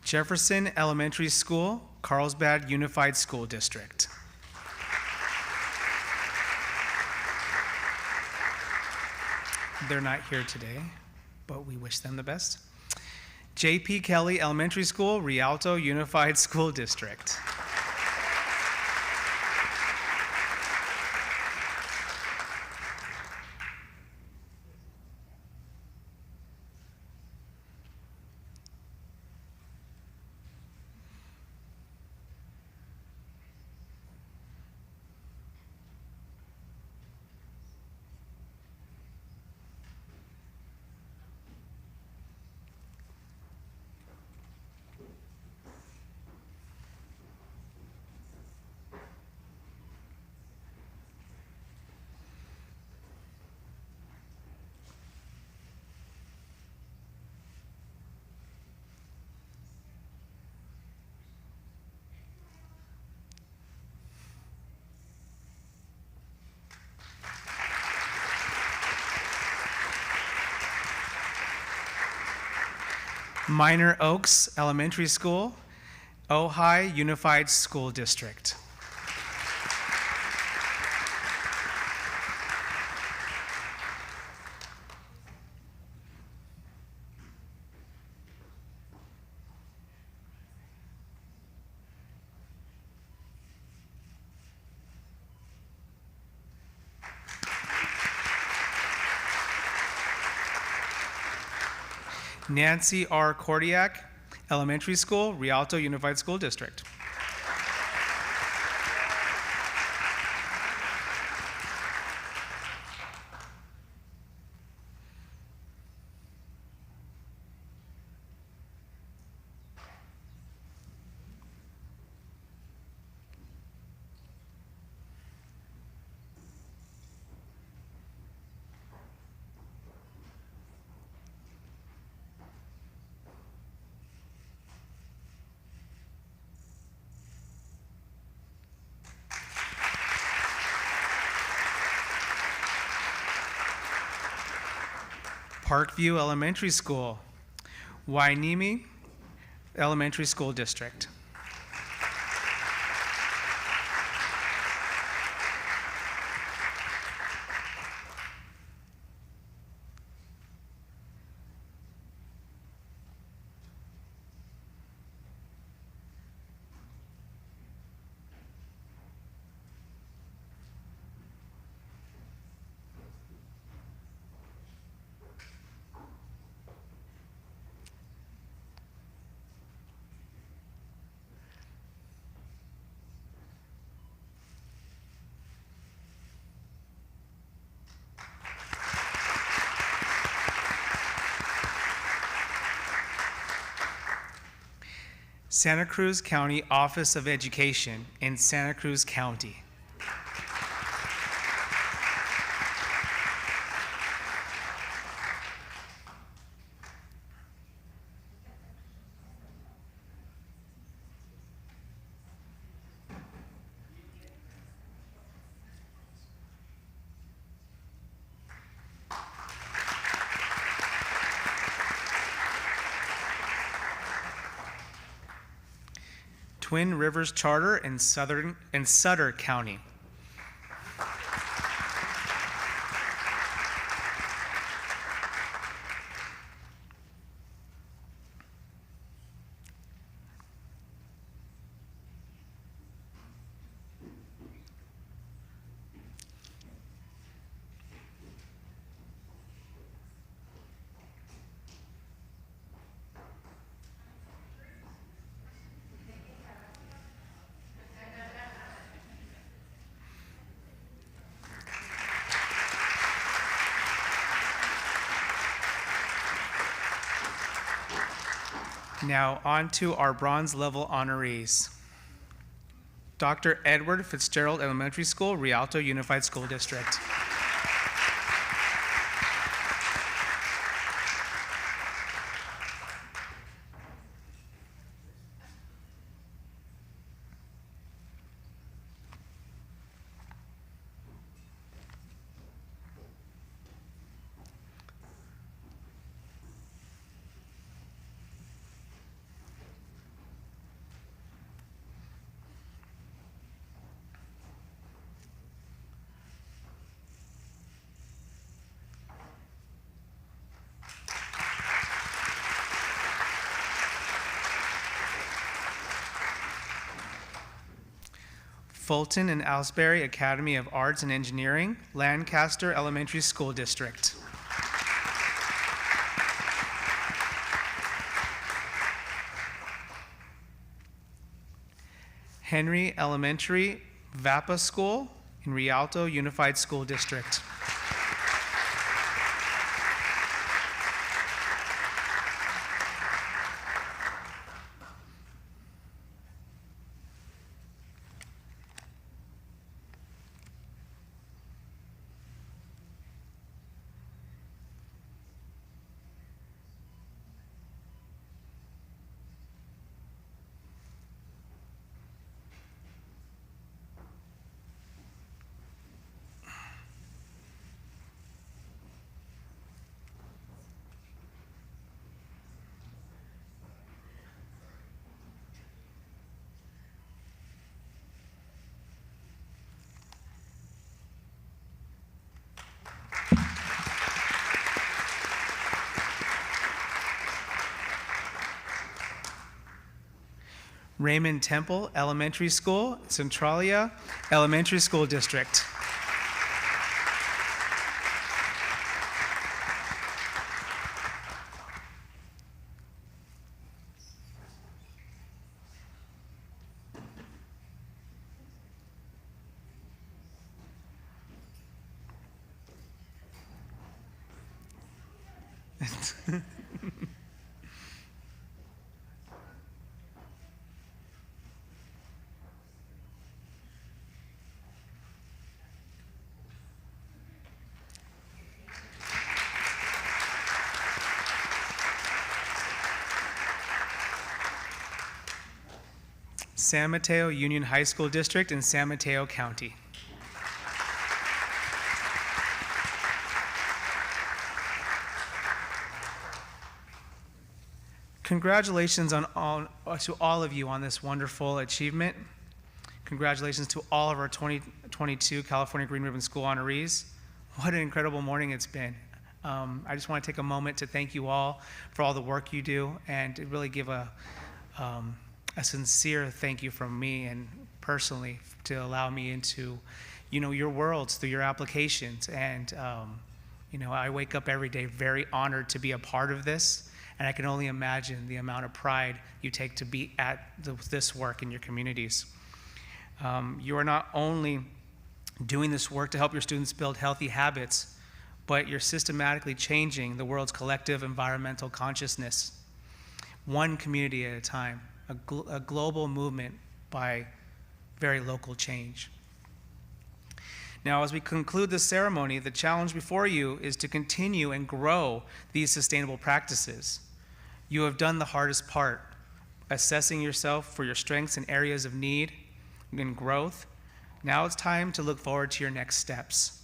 Jefferson Elementary School, Carlsbad Unified School District. They're not here today, but we wish them the best. J.P. Kelly Elementary School, Rialto Unified School District. Minor Oaks Elementary School, Auhsd Unified School District. Nancy R. Kordiak Elementary School, Rialto Unified School District. Parkview Elementary School, Wainimi Elementary School District. Santa Cruz County Office of Education in Santa Cruz County. Twin Rivers Charter in Sutter County. Now on to our bronze level honorees. Dr. Edward Fitzgerald Elementary School, Rialto Unified School District. Fulton and Alsbury Academy of Arts and Engineering, Lancaster Elementary School District. Henry Elementary Vapa School in Rialto Unified School District. Raymond Temple Elementary School, Centralia Elementary School District. San Mateo Union High School District in San Mateo County. Congratulations to all of you on this wonderful achievement. Congratulations to all of our 2022 California Green Ribbon School honorees. What an incredible morning it's been. I just want to take a moment to thank you all for all the work you do, and to really give a sincere thank you from me and personally to allow me into, your worlds through your applications. And I wake up every day very honored to be a part of this, and I can only imagine the amount of pride you take to be at this work in your communities. You are not only doing this work to help your students build healthy habits, but you're systematically changing the world's collective environmental consciousness, one community at a time, a global movement by very local change. Now, as we conclude this ceremony, the challenge before you is to continue and grow these sustainable practices. You have done the hardest part, assessing yourself for your strengths and areas of need and growth. Now it's time to look forward to your next steps.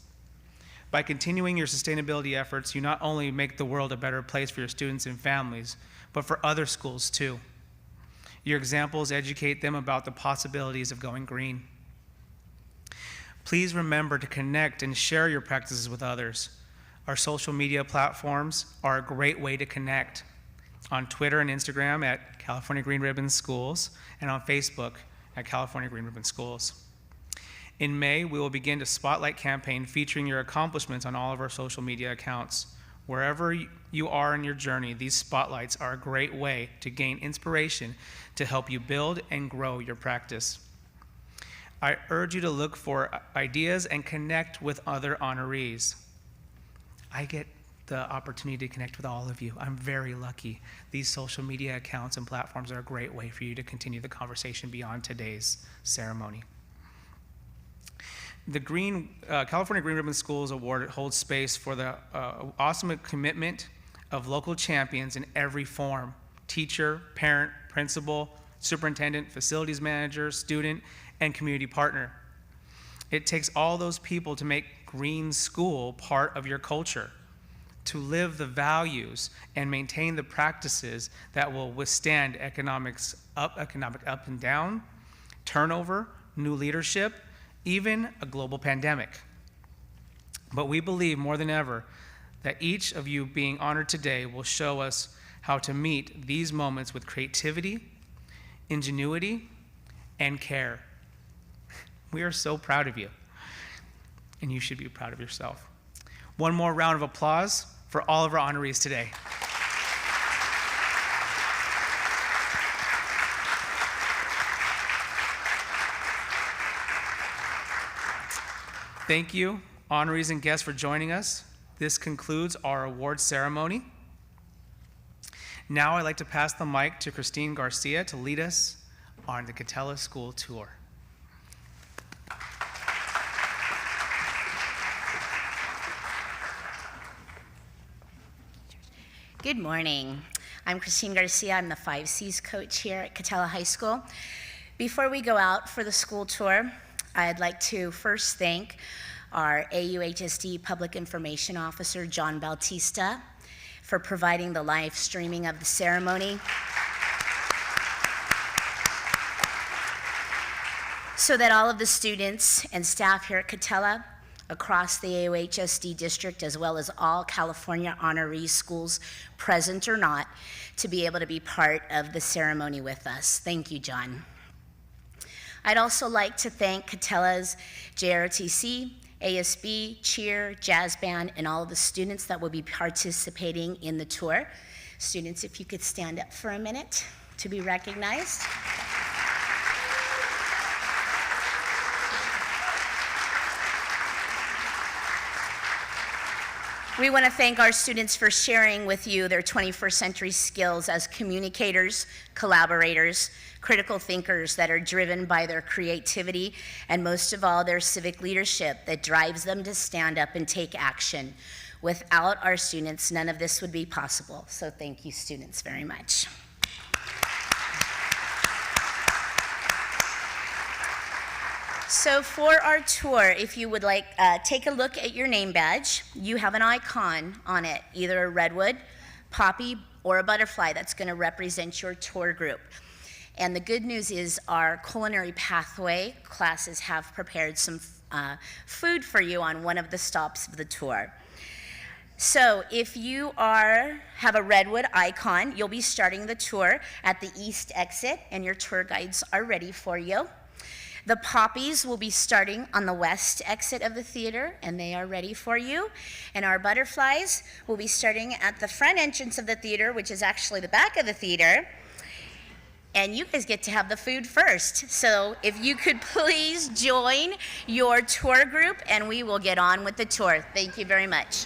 By continuing your sustainability efforts, you not only make the world a better place for your students and families, but for other schools too. Your examples educate them about the possibilities of going green. Please remember to connect and share your practices with others. Our social media platforms are a great way to connect. On Twitter and Instagram at California Green Ribbon Schools, and on Facebook at California Green Ribbon Schools. In May, we will begin a spotlight campaign featuring your accomplishments on all of our social media accounts. Wherever you are in your journey, these spotlights are a great way to gain inspiration to help you build and grow your practice. I urge you to look for ideas and connect with other honorees. I get the opportunity to connect with all of you. I'm very lucky. These social media accounts and platforms are a great way for you to continue the conversation beyond today's ceremony. The California Green Ribbon Schools Award holds space for the awesome commitment of local champions in every form: teacher, parent, principal, superintendent, facilities manager, student, and community partner. It takes all those people to make Green School part of your culture, to live the values and maintain the practices that will withstand economic up and down, turnover, new leadership, even a global pandemic. But we believe more than ever that each of you being honored today will show us how to meet these moments with creativity, ingenuity, and care. We are so proud of you, and you should be proud of yourself. One more round of applause for all of our honorees today. Thank you, honorees and guests, for joining us. This concludes our award ceremony. Now I'd like to pass the mic to Christine Garcia to lead us on the Catella School Tour. Good morning. I'm Christine Garcia. I'm the 5Cs coach here at Catella High School. Before we go out for the school tour, I'd like to first thank our AUHSD Public Information Officer, John Bautista, for providing the live streaming of the ceremony so that all of the students and staff here at Catella across the AUHSD district, as well as all California honoree schools, present or not, to be able to be part of the ceremony with us. Thank you, John. I'd also like to thank Catella's JROTC, ASB, cheer, jazz band, and all of the students that will be participating in the tour. Students, if you could stand up for a minute to be recognized. We want to thank our students for sharing with you their 21st century skills as communicators, collaborators, critical thinkers that are driven by their creativity, and most of all, their civic leadership that drives them to stand up and take action. Without our students, none of this would be possible. So thank you, students, very much. So for our tour, if you would like, take a look at your name badge. You have an icon on it, either a redwood, poppy or a butterfly that's going to represent your tour group. And the good news is our culinary pathway classes have prepared some food for you on one of the stops of the tour. So if you have a redwood icon, you'll be starting the tour at the east exit, and your tour guides are ready for you. The poppies will be starting on the west exit of the theater, and they are ready for you. And our butterflies will be starting at the front entrance of the theater, which is actually the back of the theater. And you guys get to have the food first. So if you could please join your tour group, and we will get on with the tour. Thank you very much.